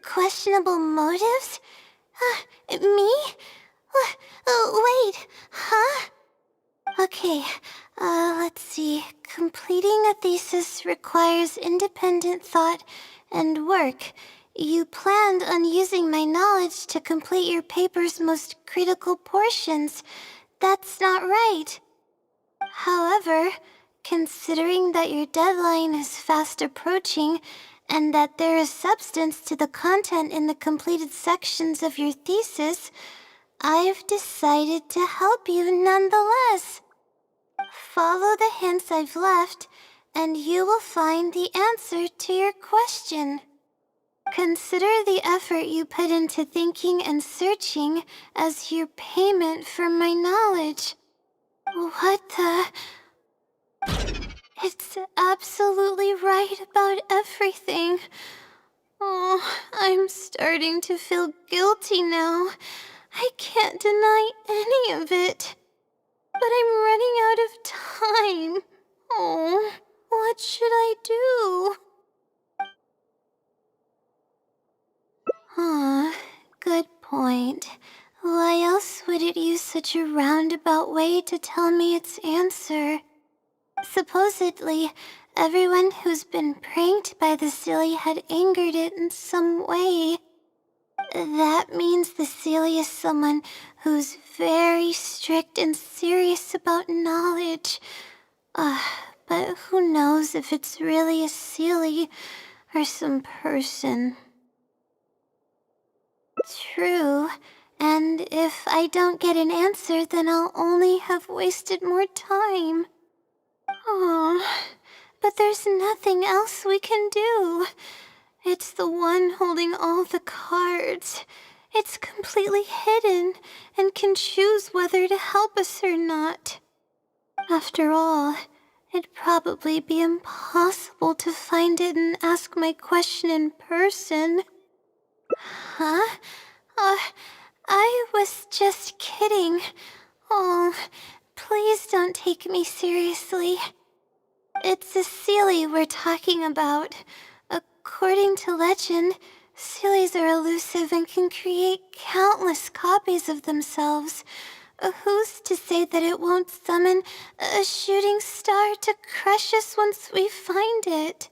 Questionable motives? Me? Wait, huh? Okay, let's see. Completing a thesis requires independent thought and work. You planned on using my knowledge to complete your paper's most critical portions. That's not right. However, considering that your deadline is fast approaching, and that there is substance to the content in the completed sections of your thesis, I've decided to help you nonetheless. Follow the hints I've left, and you will find the answer to your question. Consider the effort you put into thinking and searching as your payment for my knowledge. What the... It's absolutely right about everything. Oh, I'm starting to feel guilty now. I can't deny any of it. But I'm running out of time. Oh, what should I do? Good point. Why else would it use such a roundabout way to tell me its answer? Supposedly, everyone who's been pranked by the Sealy had angered it in some way. That means the Sealy is someone who's very strict and serious about knowledge. But who knows if it's really a Sealy or some person. True, and if I don't get an answer, then I'll only have wasted more time. But there's nothing else we can do. It's the one holding all the cards. It's completely hidden and can choose whether to help us or not. After all, it'd probably be impossible to find it and ask my question in person. Huh? I was just kidding. Oh, please don't take me seriously. It's a Sealy we're talking about. According to legend, Sealys are elusive and can create countless copies of themselves. Who's to say that it won't summon a shooting star to crush us once we find it?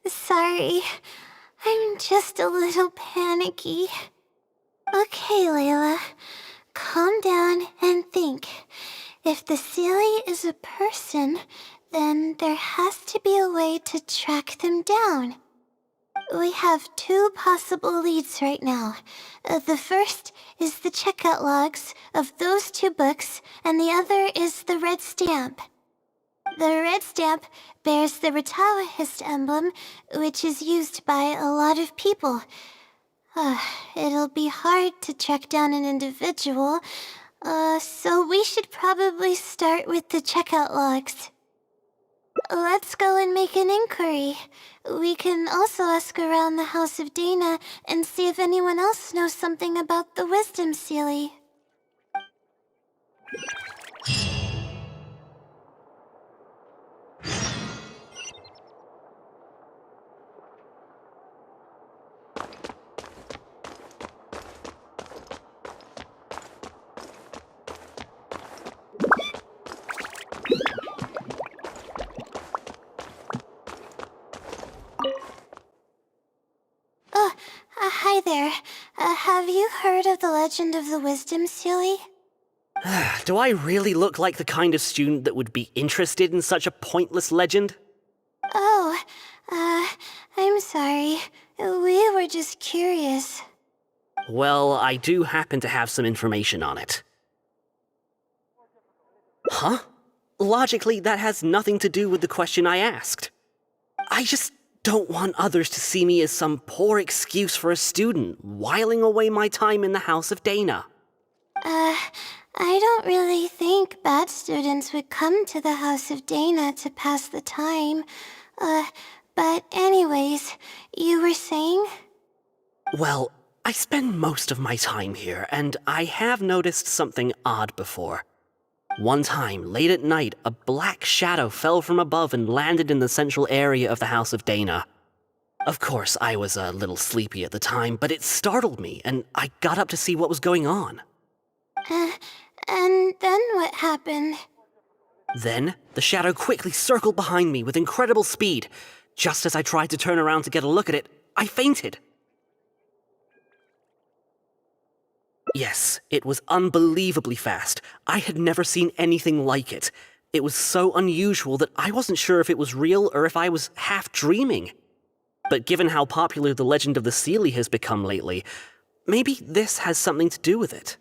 Sorry, I'm just a little panicky. Okay, Layla, calm down and think. If the Sealy is a person, then there has to be a way to track them down. We have two possible leads right now. The first is the checkout logs of those two books, and the other is the red stamp. The red stamp bears the Retawahist emblem, which is used by a lot of people. It'll be hard to track down an individual, so we should probably start with the checkout logs. Let's go and make an inquiry. We can also ask around the House of Dana and see if anyone else knows something about the Wisdom Sealy. Hi there. Have you heard of the legend of the Wisdom Sealy? Do I really look like the kind of student that would be interested in such a pointless legend? Oh, sorry. We were just curious. Well, I do happen to have some information on it. Huh? Logically, that has nothing to do with the question I asked. I just don't want others to see me as some poor excuse for a student whiling away my time in the House of Dana. I don't really think bad students would come to the House of Dana to pass the time. But anyways, you were saying? Well, I spend most of my time here, and I have noticed something odd before. One time, late at night, a black shadow fell from above and landed in the central area of the House of Dana. Of course, I was a little sleepy at the time, but it startled me, and I got up to see what was going on. And then what happened? Then, the shadow quickly circled behind me with incredible speed. Just as I tried to turn around to get a look at it, I fainted. Yes, it was unbelievably fast. I had never seen anything like it. It was so unusual that I wasn't sure if it was real or if I was half dreaming. But given how popular the legend of the Seelie has become lately, maybe this has something to do with it.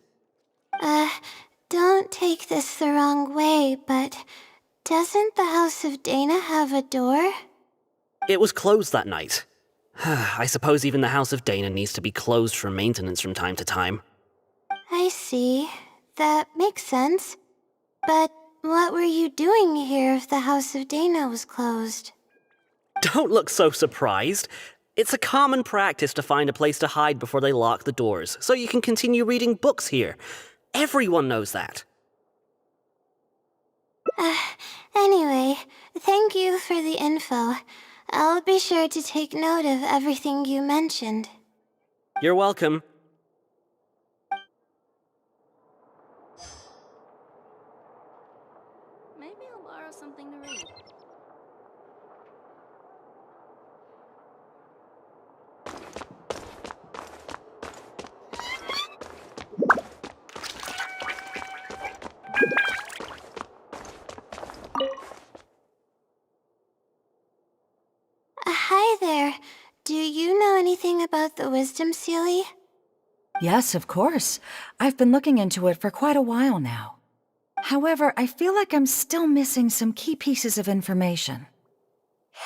Don't take this the wrong way, but doesn't the House of Dana have a door? It was closed that night. I suppose even the House of Dana needs to be closed for maintenance from time to time. I see. That makes sense. But what were you doing here if the House of Dana was closed? Don't look so surprised. It's a common practice to find a place to hide before they lock the doors, so you can continue reading books here. Everyone knows that. Anyway, thank you for the info. I'll be sure to take note of everything you mentioned. You're welcome. Maybe I'll borrow something to read. Hi there. Do you know anything about the Wisdom Seelie? Yes, of course. I've been looking into it for quite a while now. However, I feel like I'm still missing some key pieces of information.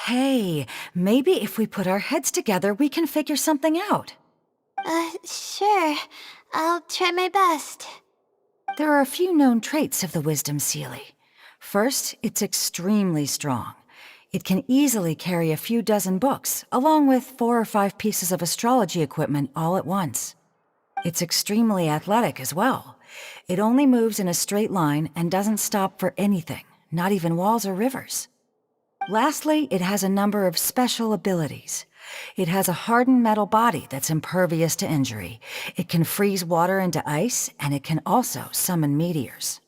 Hey, maybe if we put our heads together, we can figure something out. Sure. I'll try my best. There are a few known traits of the Wisdom Seelie. First, it's extremely strong. It can easily carry a few dozen books, along with 4 or 5 pieces of astrology equipment all at once. It's extremely athletic as well. It only moves in a straight line and doesn't stop for anything, not even walls or rivers. Lastly, it has a number of special abilities. It has a hardened metal body that's impervious to injury. It can freeze water into ice, and it can also summon meteors.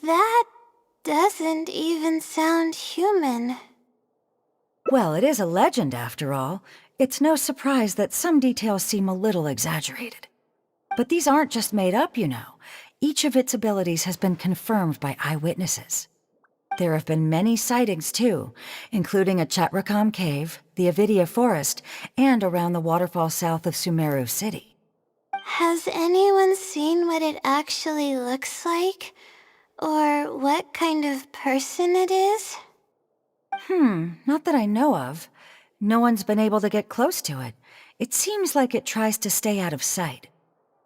That doesn't even sound human. Well, it is a legend after all. It's no surprise that some details seem a little exaggerated. But these aren't just made up, you know. Each of its abilities has been confirmed by eyewitnesses. There have been many sightings, too, including at Chatrakam Cave, the Avidia Forest, and around the waterfall south of Sumeru City. Has anyone seen what it actually looks like? Or what kind of person it is? Not that I know of. No one's been able to get close to it. It seems like it tries to stay out of sight.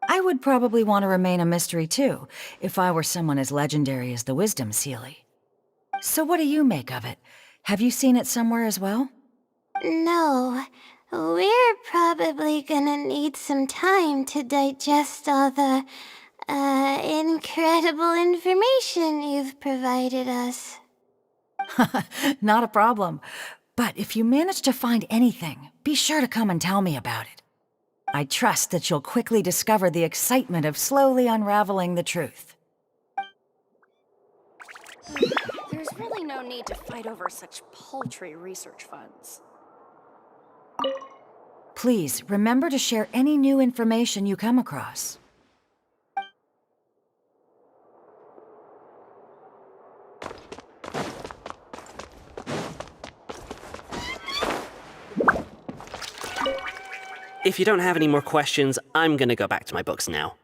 I would probably want to remain a mystery, too, if I were someone as legendary as the Wisdom Seelie. So what do you make of it? Have you seen it somewhere as well? No. We're probably gonna need some time to digest all the, incredible information you've provided us. Not a problem. But if you manage to find anything, be sure to come and tell me about it. I trust that you'll quickly discover the excitement of slowly unraveling the truth. There's really no need to fight over such paltry research funds. Please, remember to share any new information you come across. If you don't have any more questions, I'm gonna go back to my books now.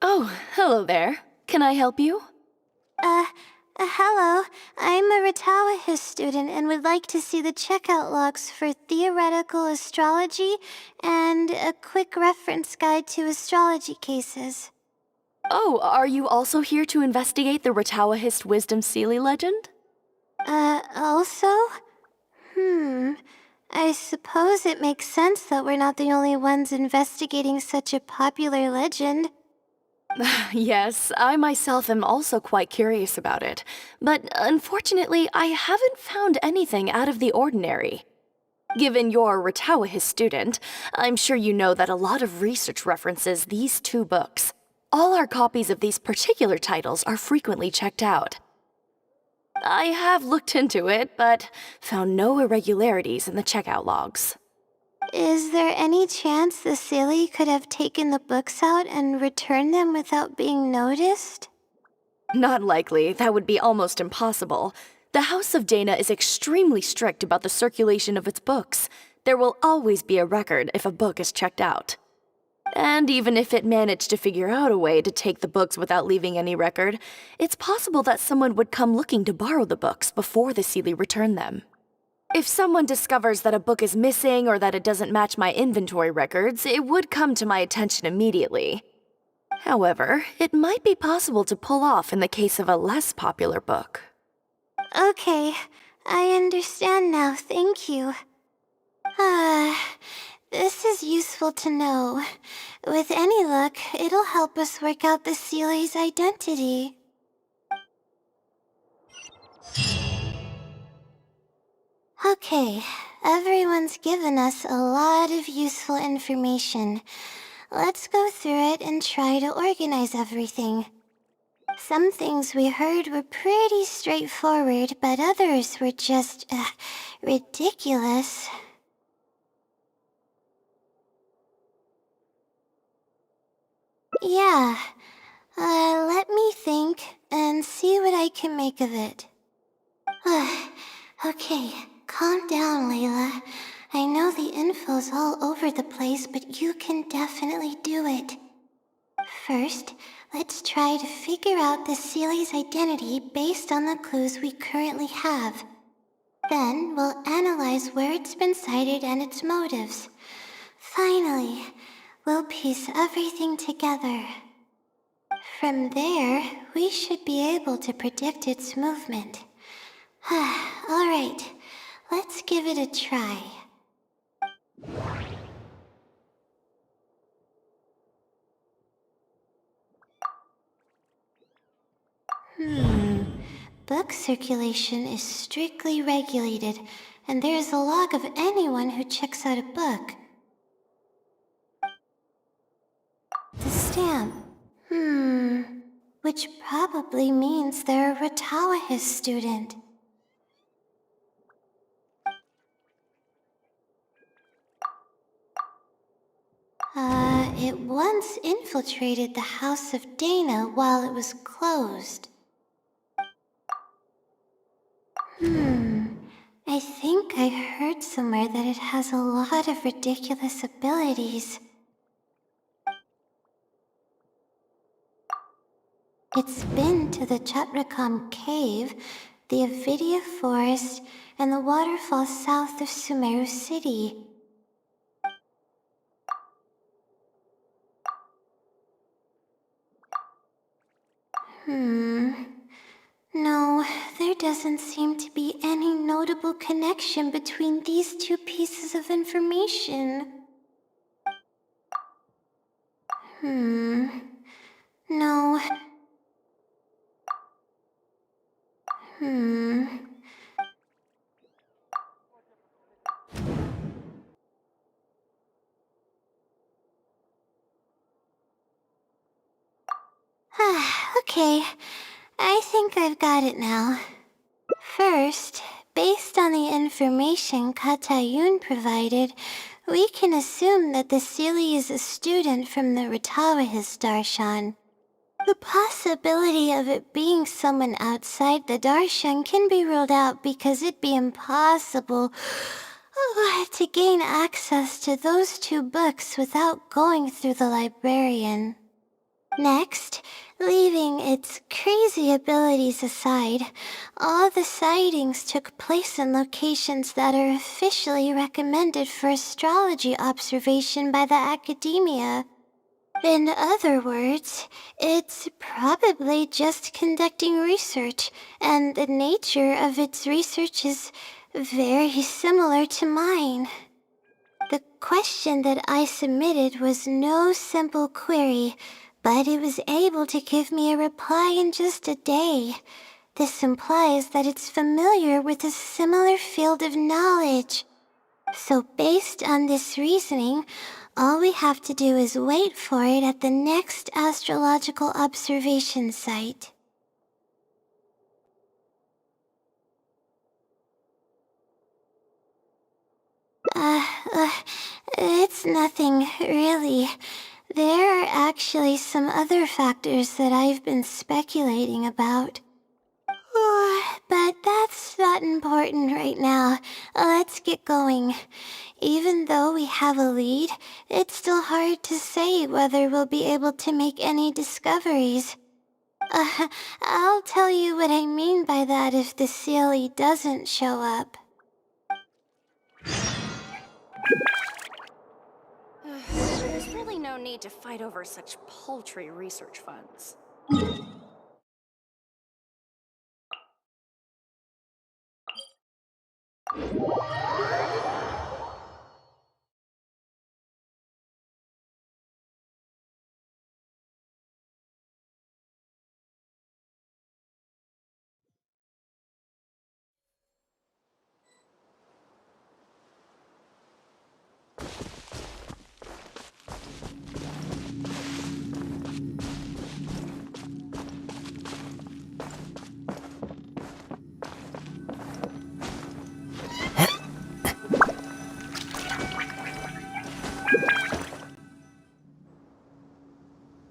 Oh, hello there. Can I help you? Hello. I'm a Ratawahist student and would like to see the checkout logs for theoretical astrology and a quick reference guide to astrology cases. Oh, are you also here to investigate the Ratawahist Wisdom Sealy legend? Also? I suppose it makes sense that we're not the only ones investigating such a popular legend. Yes, I myself am also quite curious about it, but unfortunately, I haven't found anything out of the ordinary. Given you're a Ratawahist student, I'm sure you know that a lot of research references these two books. All our copies of these particular titles are frequently checked out. I have looked into it, but found no irregularities in the checkout logs. Is there any chance the Sealy could have taken the books out and returned them without being noticed? Not likely. That would be almost impossible. The House of Dana is extremely strict about the circulation of its books. There will always be a record if a book is checked out. And even if it managed to figure out a way to take the books without leaving any record, it's possible that someone would come looking to borrow the books before the Sealy returned them. If someone discovers that a book is missing or that it doesn't match my inventory records, it would come to my attention immediately. However, it might be possible to pull off in the case of a less popular book. Okay, I understand now, thank you. This is useful to know. With any luck, it'll help us work out the Sealy's identity. Okay, everyone's given us a lot of useful information. Let's go through it and try to organize everything. Some things we heard were pretty straightforward, but others were just, ridiculous. Yeah, let me think and see what I can make of it. Okay, calm down, Layla. I know the info's all over the place, but you can definitely do it. First, let's try to figure out the Sealy's identity based on the clues we currently have. Then, we'll analyze where it's been sighted and its motives. Finally, we'll piece everything together. From there, we should be able to predict its movement. Alright, let's give it a try. Book circulation is strictly regulated, and there is a log of anyone who checks out a book. The stamp. Which probably means they're a Ratawahist student. It once infiltrated the House of Dana while it was closed. I think I heard somewhere that it has a lot of ridiculous abilities. It's been to the Chatrakam Cave, the Avidia Forest, and the waterfall south of Sumeru City. No, there doesn't seem to be any notable connection between these two pieces of information. No. Okay, I think I've got it now. First, based on the information Katayun provided, we can assume that the Seelie is a student from the Ratawahis Darshan. The possibility of it being someone outside the Darshan can be ruled out because it'd be impossible to gain access to those two books without going through the librarian. Next, leaving its crazy abilities aside, all the sightings took place in locations that are officially recommended for astrology observation by the academia. In other words, it's probably just conducting research, and the nature of its research is very similar to mine. The question that I submitted was no simple query, but it was able to give me a reply in just a day. This implies that it's familiar with a similar field of knowledge. So based on this reasoning, all we have to do is wait for it at the next astrological observation site. It's nothing, really. There are actually some other factors that I've been speculating about. But that's not important right now. Let's get going. Even though we have a lead, it's still hard to say whether we'll be able to make any discoveries. I'll tell you what I mean by that if the Seelie doesn't show up. There's really no need to fight over such paltry research funds.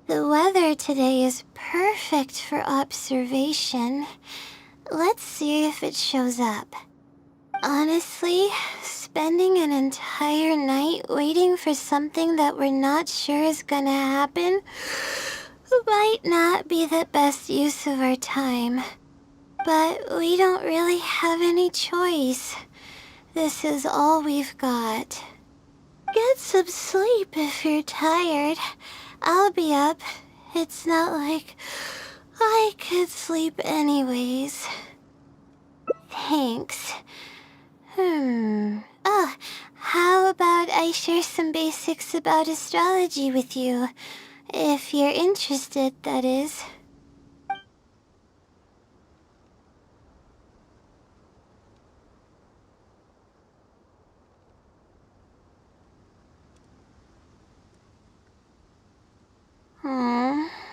The weather today is perfect for observation. Let's see if it shows up. Honestly, spending an entire night waiting for something that we're not sure is gonna happen might not be the best use of our time. But we don't really have any choice. This is all we've got. Get some sleep if you're tired. I'll be up. It's not like I could sleep anyways. Thanks. Oh, how about I share some basics about astrology with you? If you're interested, that is.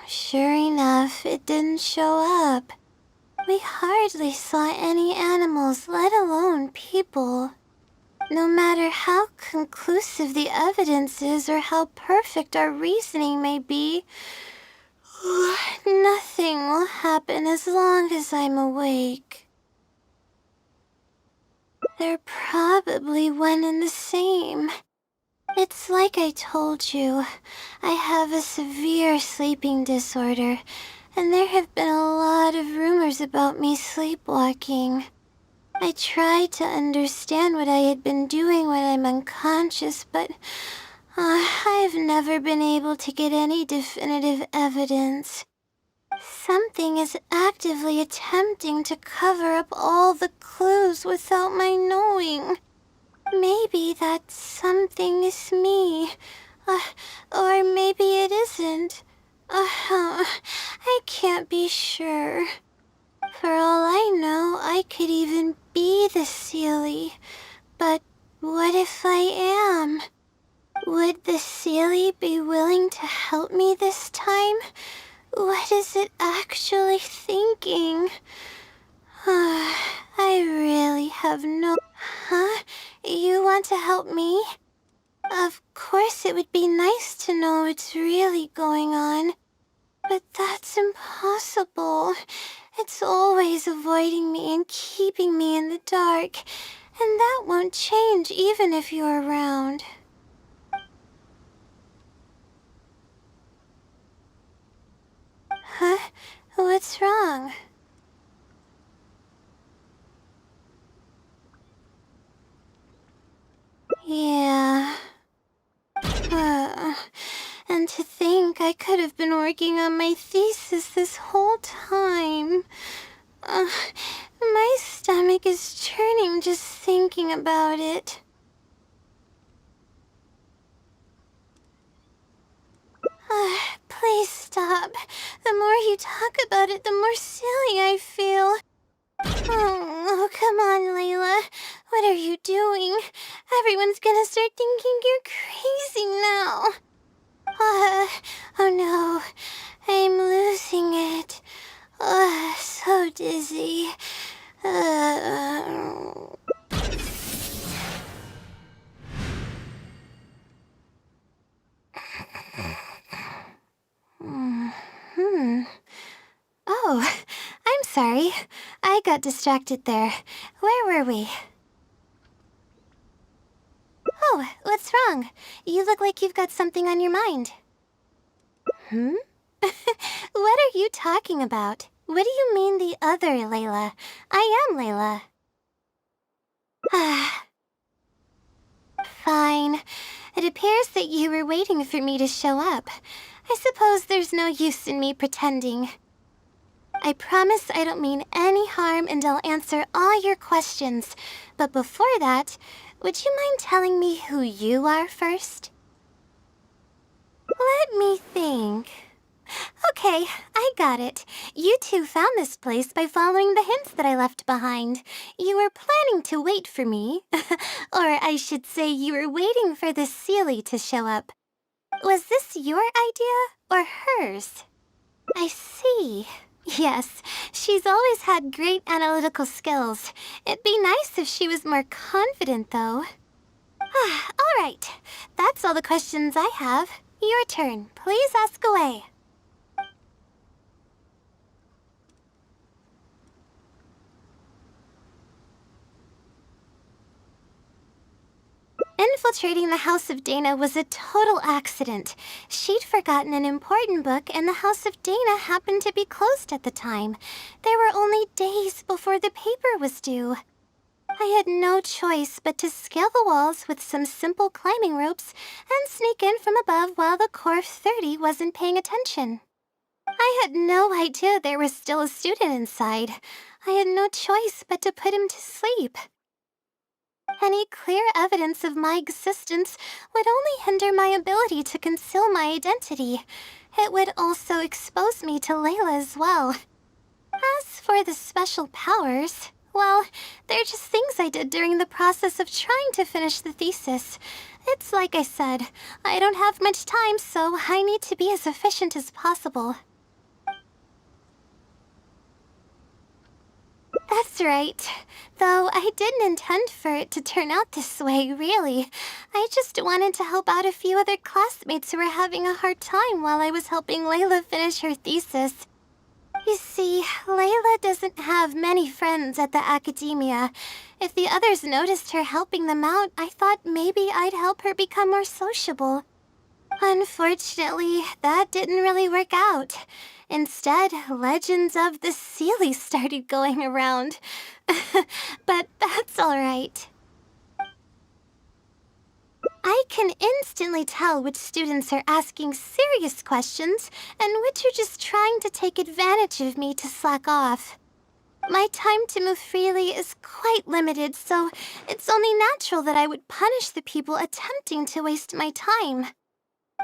Sure enough, it didn't show up. We hardly saw any animals, let alone people. No matter how conclusive the evidence is or how perfect our reasoning may be, nothing will happen as long as I'm awake. They're probably one and the same. It's like I told you, I have a severe sleeping disorder, and there have been a lot of rumors about me sleepwalking. I tried to understand what I had been doing when I'm unconscious, but I've never been able to get any definitive evidence. Something is actively attempting to cover up all the clues without my knowing. Maybe that something is me. Or maybe it isn't. I can't be sure. For all I know, I could even be the Seelie. But what if I am? Would the Seelie be willing to help me this time? What is it actually thinking? I really have no... Huh? You want to help me? Of course it would be nice to know what's really going on. But that's impossible. It's always avoiding me and keeping me in the dark. And that won't change even if you're around. Huh? What's wrong? Yeah. And to think I could have been working on my thesis this whole time. My stomach is churning just thinking about it. Please stop. The more you talk about it, the more silly I feel. Oh, come on, Layla. What are you doing? Everyone's gonna start thinking you're crazy now. Oh no. I'm losing it. So dizzy. Oh, I'm sorry. I got distracted there. Where were we? Oh, what's wrong? You look like you've got something on your mind. What are you talking about? What do you mean the other Layla? I am Layla. Fine. It appears that you were waiting for me to show up. I suppose there's no use in me pretending. I promise I don't mean any harm and I'll answer all your questions. But before that, would you mind telling me who you are first? Let me think. Okay, I got it. You two found this place by following the hints that I left behind. You were planning to wait for me. Or I should say you were waiting for the Seelie to show up. Was this your idea or hers? I see. Yes, she's always had great analytical skills. It'd be nice if she was more confident, though. All right, that's all the questions I have. Your turn. Please ask away. Infiltrating the House of Dana was a total accident. She'd forgotten an important book, and the House of Dana happened to be closed at the time. There were only days before the paper was due. I had no choice but to scale the walls with some simple climbing ropes and sneak in from above while the Core 30 wasn't paying attention. I had no idea there was still a student inside. I had no choice but to put him to sleep. Any clear evidence of my existence would only hinder my ability to conceal my identity. It would also expose me to Layla as well. As for the special powers, well, they're just things I did during the process of trying to finish the thesis. It's like I said, I don't have much time, so I need to be as efficient as possible. That's right. Though I didn't intend for it to turn out this way, really. I just wanted to help out a few other classmates who were having a hard time while I was helping Layla finish her thesis. You see, Layla doesn't have many friends at the academia. If the others noticed her helping them out, I thought maybe I'd help her become more sociable. Unfortunately, that didn't really work out. Instead, legends of the Seelie started going around. But that's alright. I can instantly tell which students are asking serious questions and which are just trying to take advantage of me to slack off. My time to move freely is quite limited, so it's only natural that I would punish the people attempting to waste my time.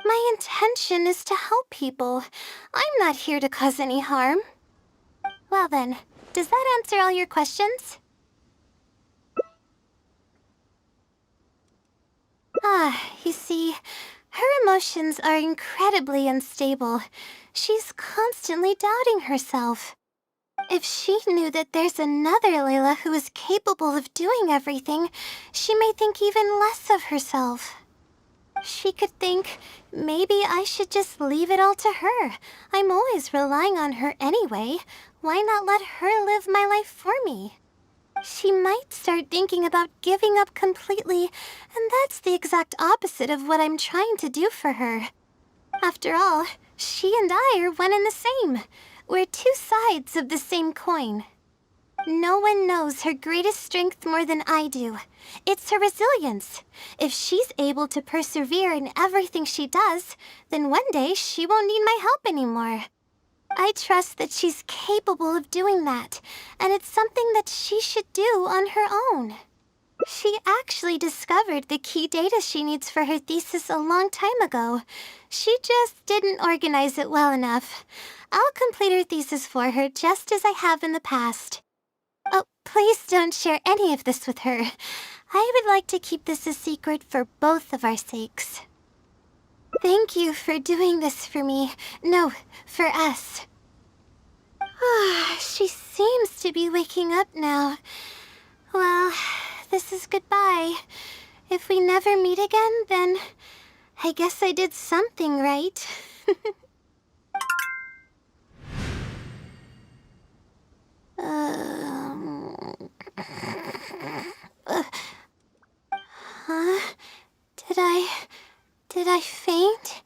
My intention is to help people. I'm not here to cause any harm. Well then, does that answer all your questions? You see, her emotions are incredibly unstable. She's constantly doubting herself. If she knew that there's another Layla who is capable of doing everything, she may think even less of herself. She could think, maybe I should just leave it all to her. I'm always relying on her anyway. Why not let her live my life for me? She might start thinking about giving up completely, and that's the exact opposite of what I'm trying to do for her. After all, she and I are one and the same. We're two sides of the same coin. No one knows her greatest strength more than I do. It's her resilience. If she's able to persevere in everything she does, then one day she won't need my help anymore. I trust that she's capable of doing that, and it's something that she should do on her own. She actually discovered the key data she needs for her thesis a long time ago. She just didn't organize it well enough. I'll complete her thesis for her just as I have in the past. Oh, please don't share any of this with her. I would like to keep this a secret for both of our sakes. Thank you for doing this for me. No, for us. She seems to be waking up now. Well, this is goodbye. If we never meet again, then I guess I did something right. Huh? Did I faint?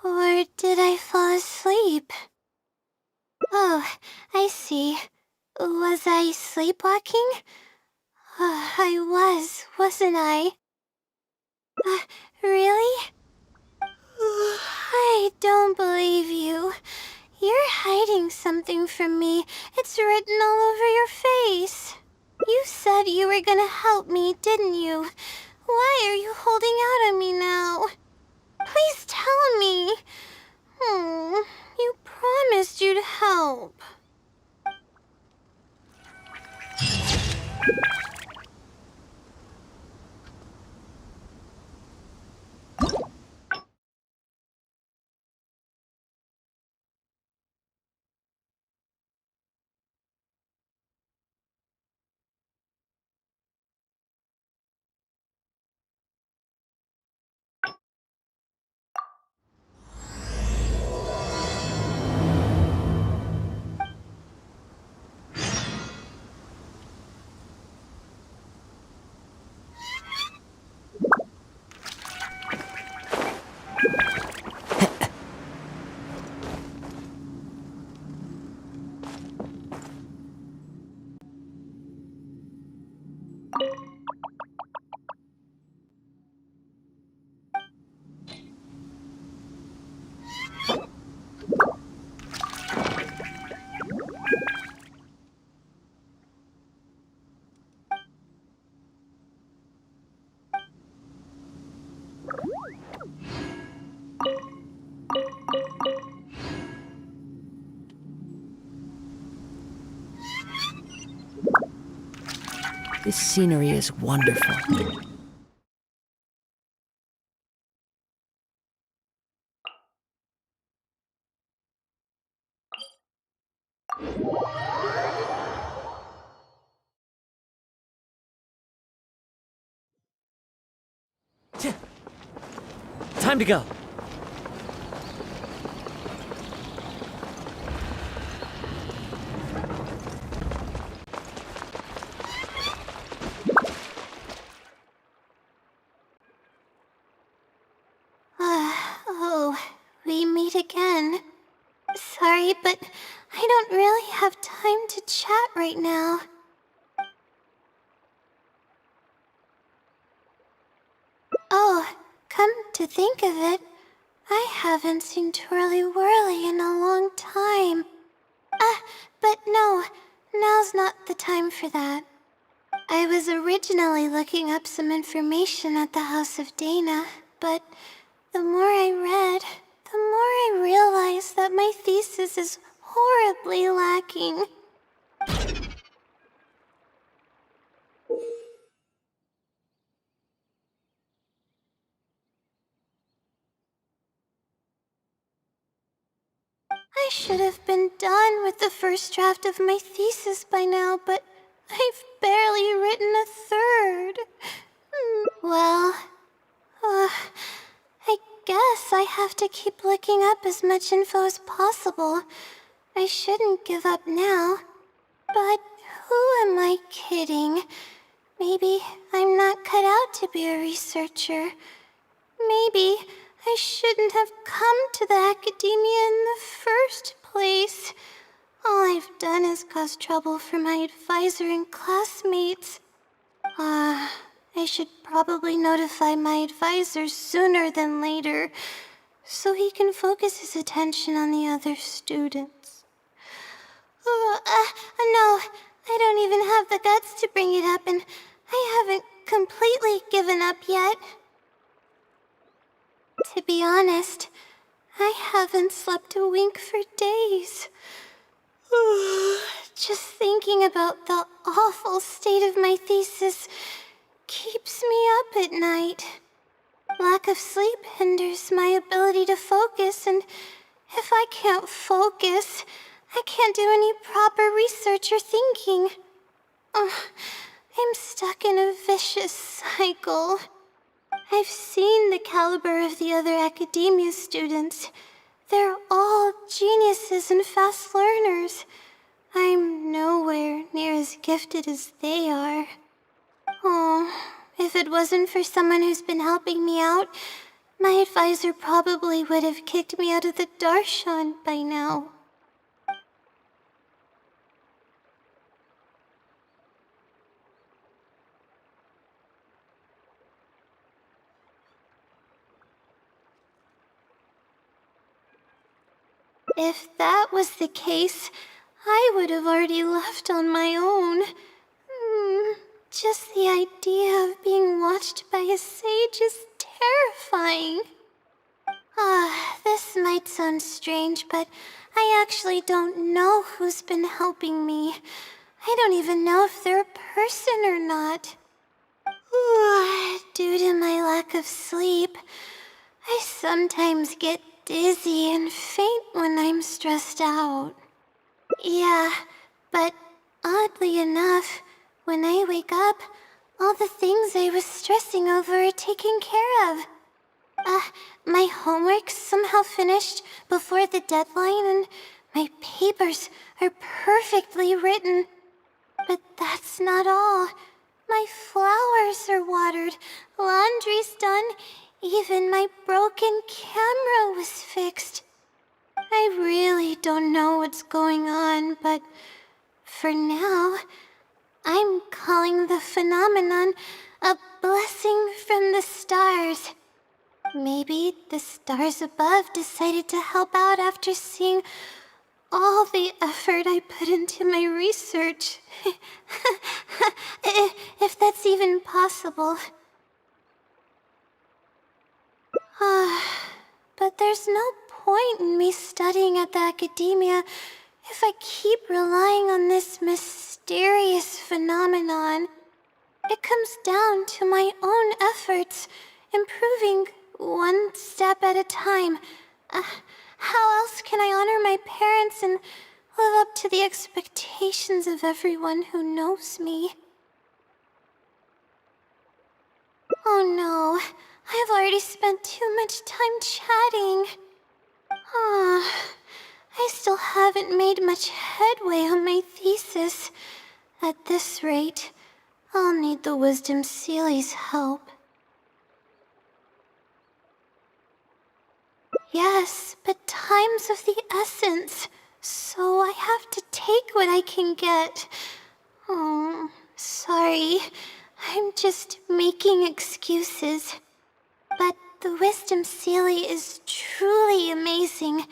Or did I fall asleep? Oh, I see. Was I sleepwalking? I was, wasn't I? Really? I don't believe you. You're hiding something from me. It's written all over your face. You said you were gonna help me, didn't you? Why are you holding out on me now? Please tell me. You promised you'd help. This scenery is wonderful. Time to go. Oh, we meet again. Sorry, but I don't really have time to chat right now. Oh, come to think of it, I haven't seen Twirly Whirly in a long time. But no, now's not the time for that. I was originally looking up some information at the House of Dana, but the more I read, the more I realized that my thesis is horribly lacking. I should have been done with the first draft of my thesis by now, but I've barely written a third. Well, I guess I have to keep looking up as much info as possible. I shouldn't give up now. But who am I kidding? Maybe I'm not cut out to be a researcher. Maybe I shouldn't have come to the academia in the first place. All I've done is cause trouble for my advisor and classmates. I should probably notify my advisor sooner than later, so he can focus his attention on the other students. No, I don't even have the guts to bring it up, and I haven't completely given up yet. To be honest, I haven't slept a wink for days. Just thinking about the awful state of my thesis keeps me up at night. Lack of sleep hinders my ability to focus, and if I can't focus, I can't do any proper research or thinking. I'm stuck in a vicious cycle. I've seen the caliber of the other academia students. They're all geniuses and fast learners. I'm nowhere near as gifted as they are. Oh, if it wasn't for someone who's been helping me out, my advisor probably would have kicked me out of the darshan by now. If that was the case, I would have already left on my own. Just the idea of being watched by a sage is terrifying. This might sound strange, but I actually don't know who's been helping me. I don't even know if they're a person or not. Due to my lack of sleep, I sometimes get dizzy and faint when I'm stressed out. Yeah, but oddly enough, when I wake up, all the things I was stressing over are taken care of. My homework's somehow finished before the deadline, and my papers are perfectly written. But that's not all. My flowers are watered, laundry's done, even my broken camera was fixed. I really don't know what's going on, but for now, I'm calling the phenomenon a blessing from the stars. Maybe the stars above decided to help out after seeing all the effort I put into my research. If that's even possible. But there's no point in me studying at the academia if I keep relying on this mysterious phenomenon. It comes down to my own efforts, improving one step at a time. How else can I honor my parents and live up to the expectations of everyone who knows me? Oh no, I've already spent too much time chatting. I still haven't made much headway on my thesis. At this rate, I'll need the Wisdom Sealy's help. Yes, but time's of the essence, so I have to take what I can get. Oh, sorry. I'm just making excuses. But the Wisdom Sealy is truly amazing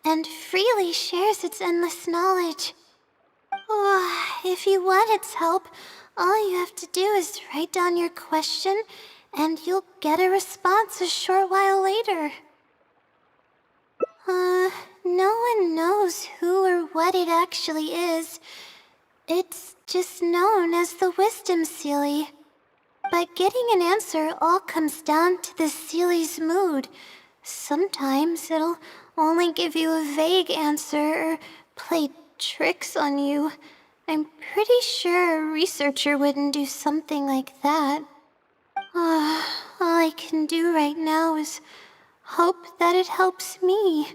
and freely shares its endless knowledge. If you want its help, all you have to do is write down your question and you'll get a response a short while later. No one knows who or what it actually is. It's just known as the Wisdom Sealy. But getting an answer all comes down to the Sealy's mood. Sometimes it'll only give you a vague answer or play tricks on you. I'm pretty sure a researcher wouldn't do something like that. All I can do right now is hope that it helps me.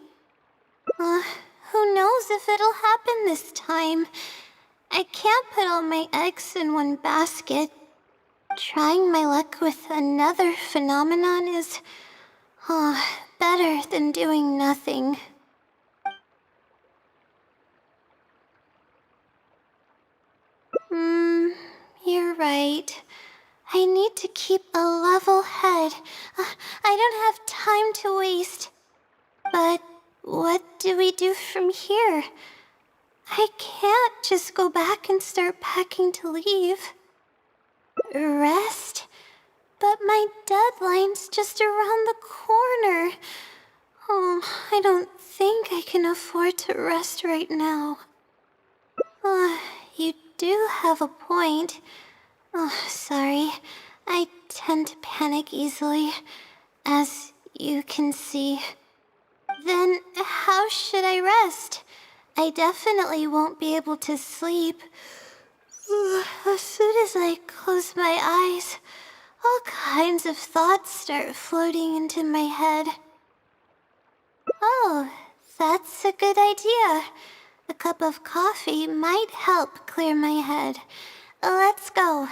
Who knows if it'll happen this time? I can't put all my eggs in one basket. Trying my luck with another phenomenon is better than doing nothing. You're right. I need to keep a level head. I don't have time to waste. But what do we do from here? I can't just go back and start packing to leave. Rest? But my deadline's just around the corner. Oh, I don't think I can afford to rest right now. You do have a point. Oh, sorry. I tend to panic easily, as you can see. Then how should I rest? I definitely won't be able to sleep. As soon as I close my eyes, all kinds of thoughts start floating into my head. Oh, that's a good idea. A cup of coffee might help clear my head. Let's go.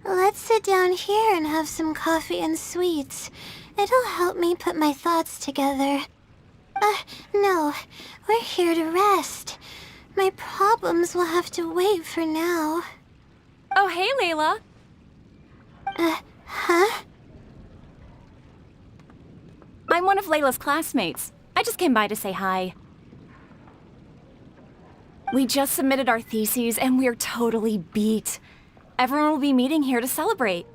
Let's sit down here and have some coffee and sweets. It'll help me put my thoughts together. No. We're here to rest. My problems will have to wait for now. Oh, hey, Layla. Huh? I'm one of Layla's classmates. I just came by to say hi. We just submitted our theses and we're totally beat. Everyone will be meeting here to celebrate.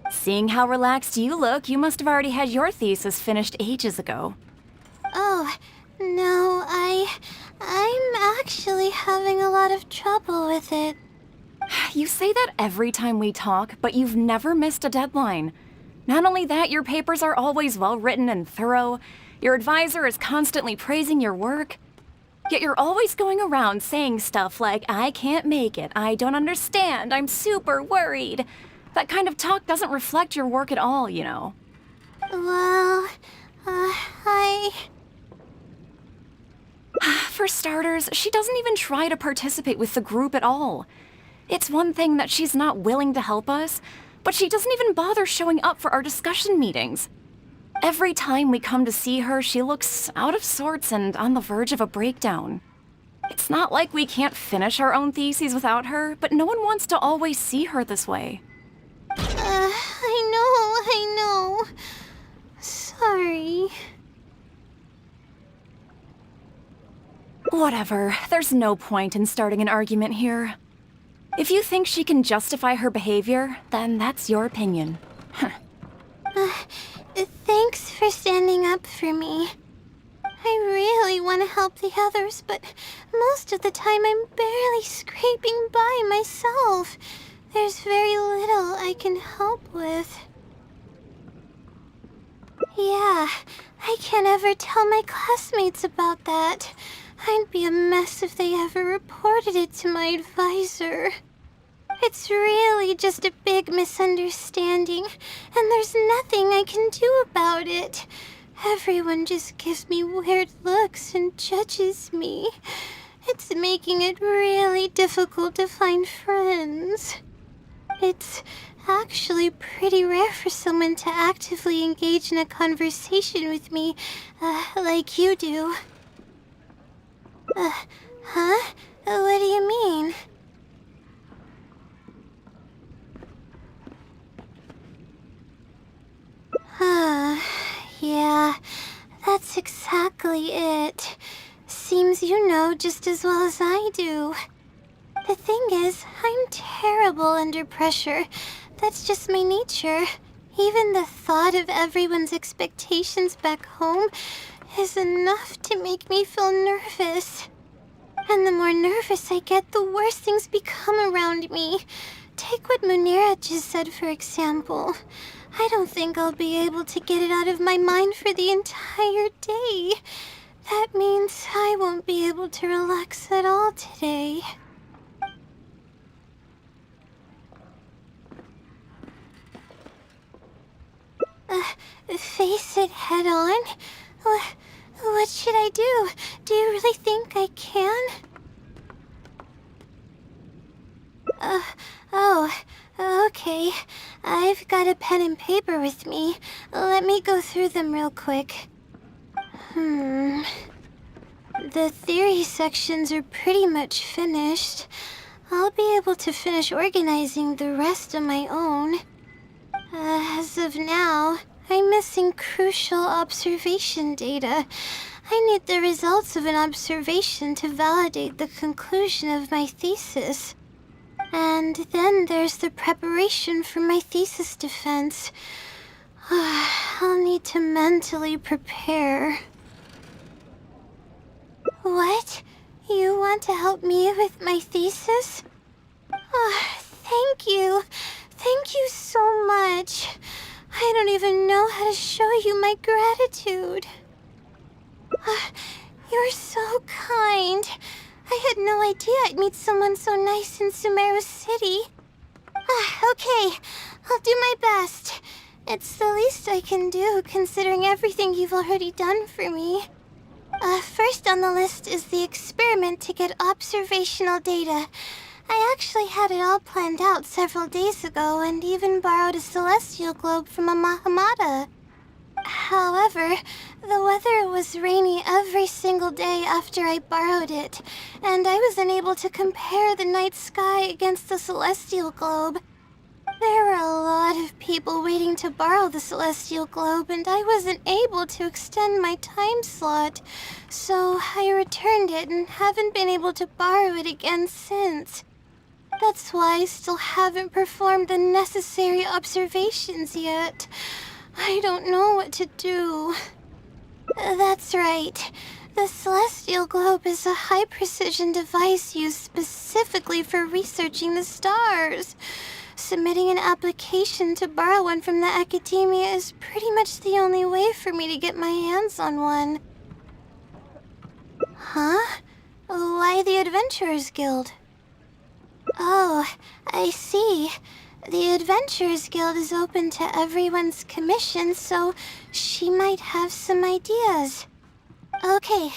Seeing how relaxed you look, you must have already had your thesis finished ages ago. Oh, no, I'm actually having a lot of trouble with it. You say that every time we talk, but you've never missed a deadline. Not only that, your papers are always well written and thorough. Your advisor is constantly praising your work. Yet you're always going around saying stuff like, I can't make it, I don't understand, I'm super worried. That kind of talk doesn't reflect your work at all, you know. Well, For starters, she doesn't even try to participate with the group at all. It's one thing that she's not willing to help us, but she doesn't even bother showing up for our discussion meetings. Every time we come to see her, she looks out of sorts and on the verge of a breakdown. It's not like we can't finish our own theses without her, but no one wants to always see her this way. I know. Sorry. Whatever, there's no point in starting an argument here. If you think she can justify her behavior, then that's your opinion. Thanks for standing up for me. I really want to help the others, but most of the time I'm barely scraping by myself. There's very little I can help with. Yeah, I can't ever tell my classmates about that. I'd be a mess if they ever reported it to my advisor. It's really just a big misunderstanding, and there's nothing I can do about it. Everyone just gives me weird looks and judges me. It's making it really difficult to find friends. It's actually pretty rare for someone to actively engage in a conversation with me, like you do. Huh? What do you mean? Yeah, that's exactly it. Seems you know just as well as I do. The thing is, I'm terrible under pressure. That's just my nature. Even the thought of everyone's expectations back home is enough to make me feel nervous. And the more nervous I get, the worse things become around me. Take what Munira just said, for example. I don't think I'll be able to get it out of my mind for the entire day. That means I won't be able to relax at all today. Face it head on? What should I do? Do you really think I can? Oh, okay. I've got a pen and paper with me. Let me go through them real quick. The theory sections are pretty much finished. I'll be able to finish organizing the rest on my own. As of now, I'm missing crucial observation data. I need the results of an observation to validate the conclusion of my thesis. And then there's the preparation for my thesis defense. I'll need to mentally prepare. What? You want to help me with my thesis? Thank you. Thank you so much. I don't even know how to show you my gratitude. You're so kind. I had no idea I'd meet someone so nice in Sumeru City. Okay, I'll do my best. It's the least I can do, considering everything you've already done for me. First on the list is the experiment to get observational data. I actually had it all planned out several days ago and even borrowed a celestial globe from a Mahamada. However, the weather was rainy every single day after I borrowed it, and I was unable to compare the night sky against the celestial globe. There were a lot of people waiting to borrow the celestial globe, and I wasn't able to extend my time slot, so I returned it and haven't been able to borrow it again since. That's why I still haven't performed the necessary observations yet. I don't know what to do. That's right. The celestial globe is a high-precision device used specifically for researching the stars. Submitting an application to borrow one from the academia is pretty much the only way for me to get my hands on one. Huh? Why the Adventurers Guild? Oh, I see. The Adventurers Guild is open to everyone's commission, so she might have some ideas. Okay,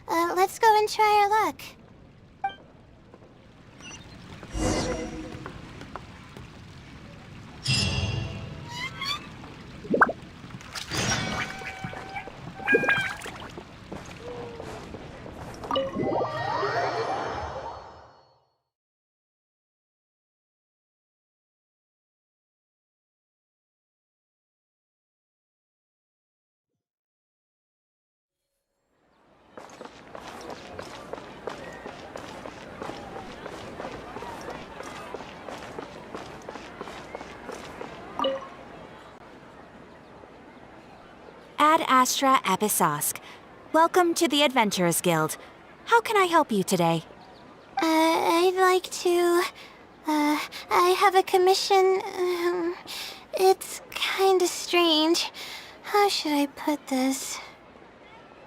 let's go and try our luck. Ad Astra Episosk. Welcome to the Adventurers Guild. How can I help you today? I'd like to... I have a commission. It's kinda strange. How should I put this?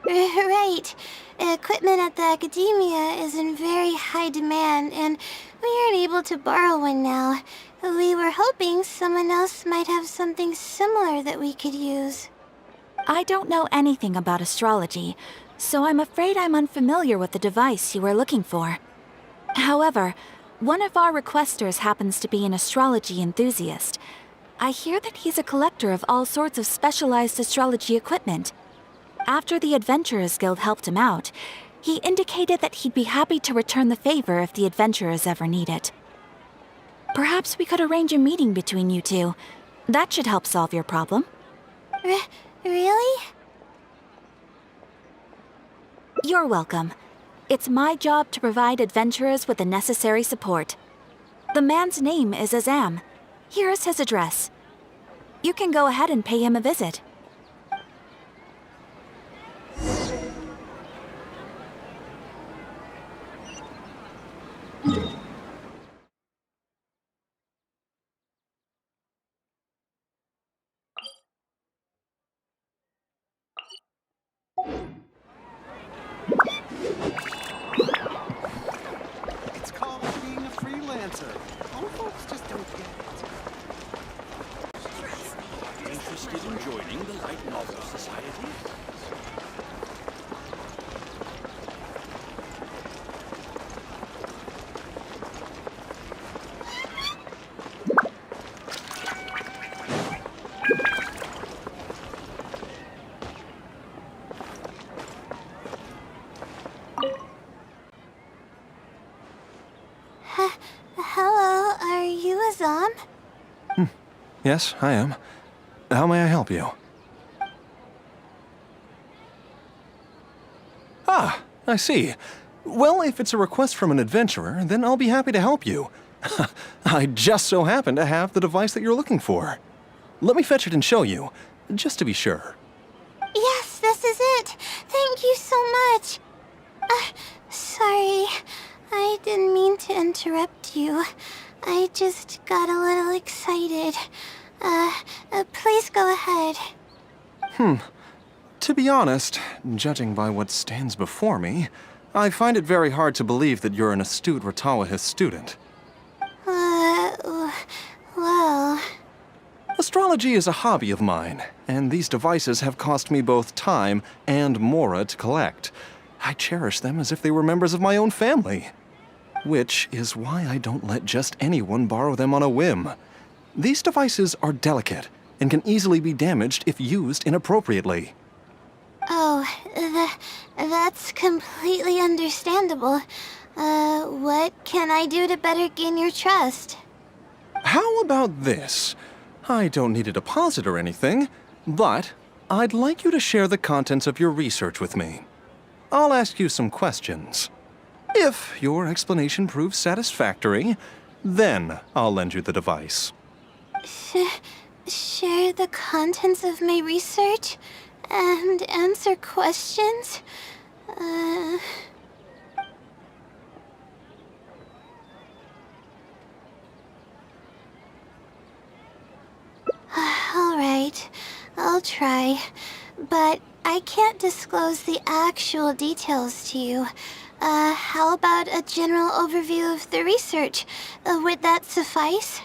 Right. Equipment at the academia is in very high demand, and we aren't able to borrow one now. We were hoping someone else might have something similar that we could use. I don't know anything about astrology, so I'm afraid I'm unfamiliar with the device you are looking for. However, One of our requesters happens to be an astrology enthusiast. I hear that he's a collector of all sorts of specialized astrology equipment. After the Adventurers Guild helped him out, he indicated that he'd be happy to return the favor if the adventurers ever need it. Perhaps we could arrange a meeting between you two. That should help solve your problem. Really? You're welcome. It's my job to provide adventurers with the necessary support. The man's name is Azam. Here is his address. You can go ahead and pay him a visit. It's called being a freelancer. Old folks just don't get it. Interested in joining the Light Novel Society? Hello, are you Azam? Yes, I am. How may I help you? Ah, I see. Well, if it's a request from an adventurer, then I'll be happy to help you. I just so happen to have the device that you're looking for. Let me fetch it and show you, just to be sure. Yes, this is it. Thank you so much. Sorry, I didn't mean to interrupt you. I just got a little excited. Please go ahead. To be honest, judging by what stands before me, I find it very hard to believe that you're an astute Ratawahist student. Well... Astrology is a hobby of mine, and these devices have cost me both time and mora to collect. I cherish them as if they were members of my own family. Which is why I don't let just anyone borrow them on a whim. These devices are delicate and can easily be damaged if used inappropriately. Oh, that's completely understandable. What can I do to better gain your trust? How about this? I don't need a deposit or anything, but I'd like you to share the contents of your research with me. I'll ask you some questions. If your explanation proves satisfactory, then I'll lend you the device. Share the contents of my research and answer questions? All right, I'll try. But I can't disclose the actual details to you. How about a general overview of the research? Would that suffice?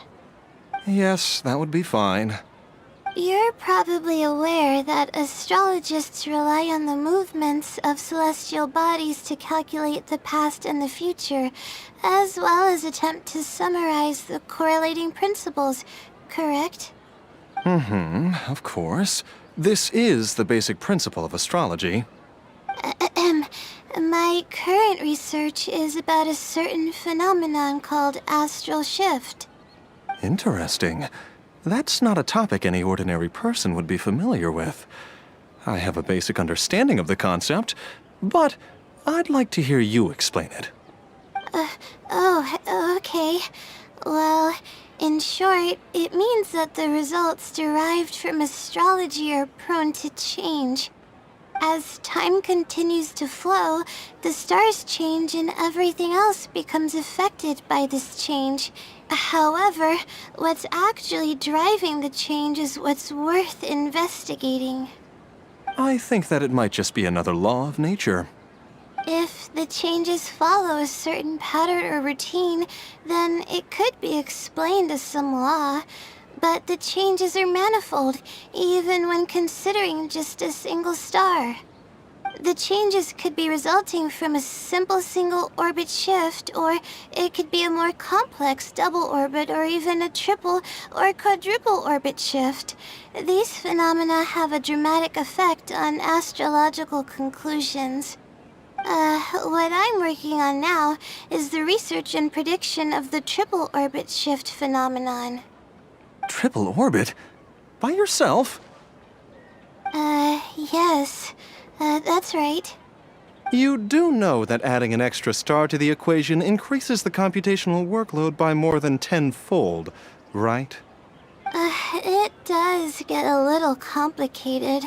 Yes, that would be fine. You're probably aware that astrologists rely on the movements of celestial bodies to calculate the past and the future, as well as attempt to summarize the correlating principles, correct? Of course. This is the basic principle of astrology. My current research is about a certain phenomenon called astral shift. Interesting. That's not a topic any ordinary person would be familiar with. I have a basic understanding of the concept, but I'd like to hear you explain it. Okay. Well, in short, it means that the results derived from astrology are prone to change. As time continues to flow, the stars change and everything else becomes affected by this change. However, what's actually driving the change is what's worth investigating. I think that it might just be another law of nature. If the changes follow a certain pattern or routine, then it could be explained as some law. But the changes are manifold, even when considering just a single star. The changes could be resulting from a simple single-orbit shift, or it could be a more complex double orbit, or even a triple or quadruple orbit shift. These phenomena have a dramatic effect on astrological conclusions. What I'm working on now is the research and prediction of the triple orbit shift phenomenon. Triple orbit? By yourself? Yes. That's right. You do know that adding an extra star to the equation increases the computational workload by more than tenfold, right? It does get a little complicated,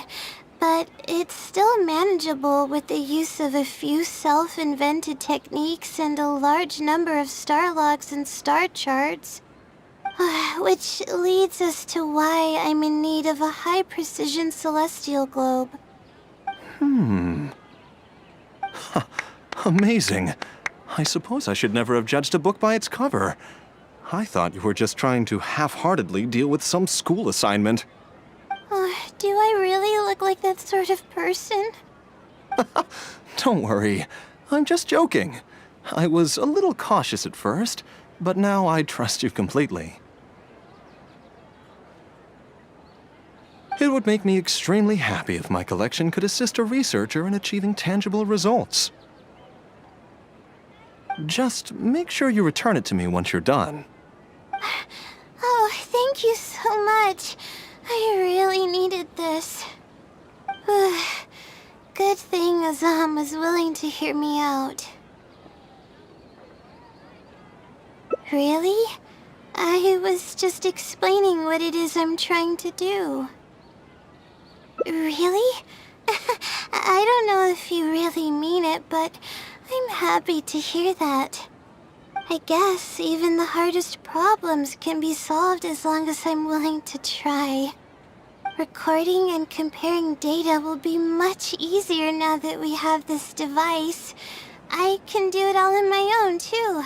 but it's still manageable with the use of a few self-invented techniques and a large number of star logs and star charts. Which leads us to why I'm in need of a high-precision celestial globe. Amazing. I suppose I should never have judged a book by its cover. I thought you were just trying to half-heartedly deal with some school assignment. Do I really look like that sort of person? Don't worry. I'm just joking. I was a little cautious at first, but now I trust you completely. It would make me extremely happy if my collection could assist a researcher in achieving tangible results. Just make sure you return it to me once you're done. Oh, thank you so much. I really needed this. Good thing Azam was willing to hear me out. Really? I was just explaining what it is I'm trying to do. Really? I don't know if you really mean it, but I'm happy to hear that. I guess even the hardest problems can be solved as long as I'm willing to try. Recording and comparing data will be much easier now that we have this device. I can do it all on my own, too.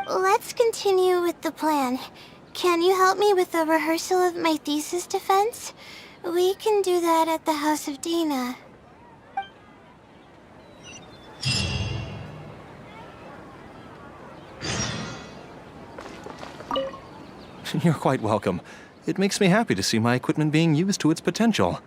Let's continue with the plan. Can you help me with the rehearsal of my thesis defense? We can do that at the House of Dana. You're quite welcome. It makes me happy to see my equipment being used to its potential.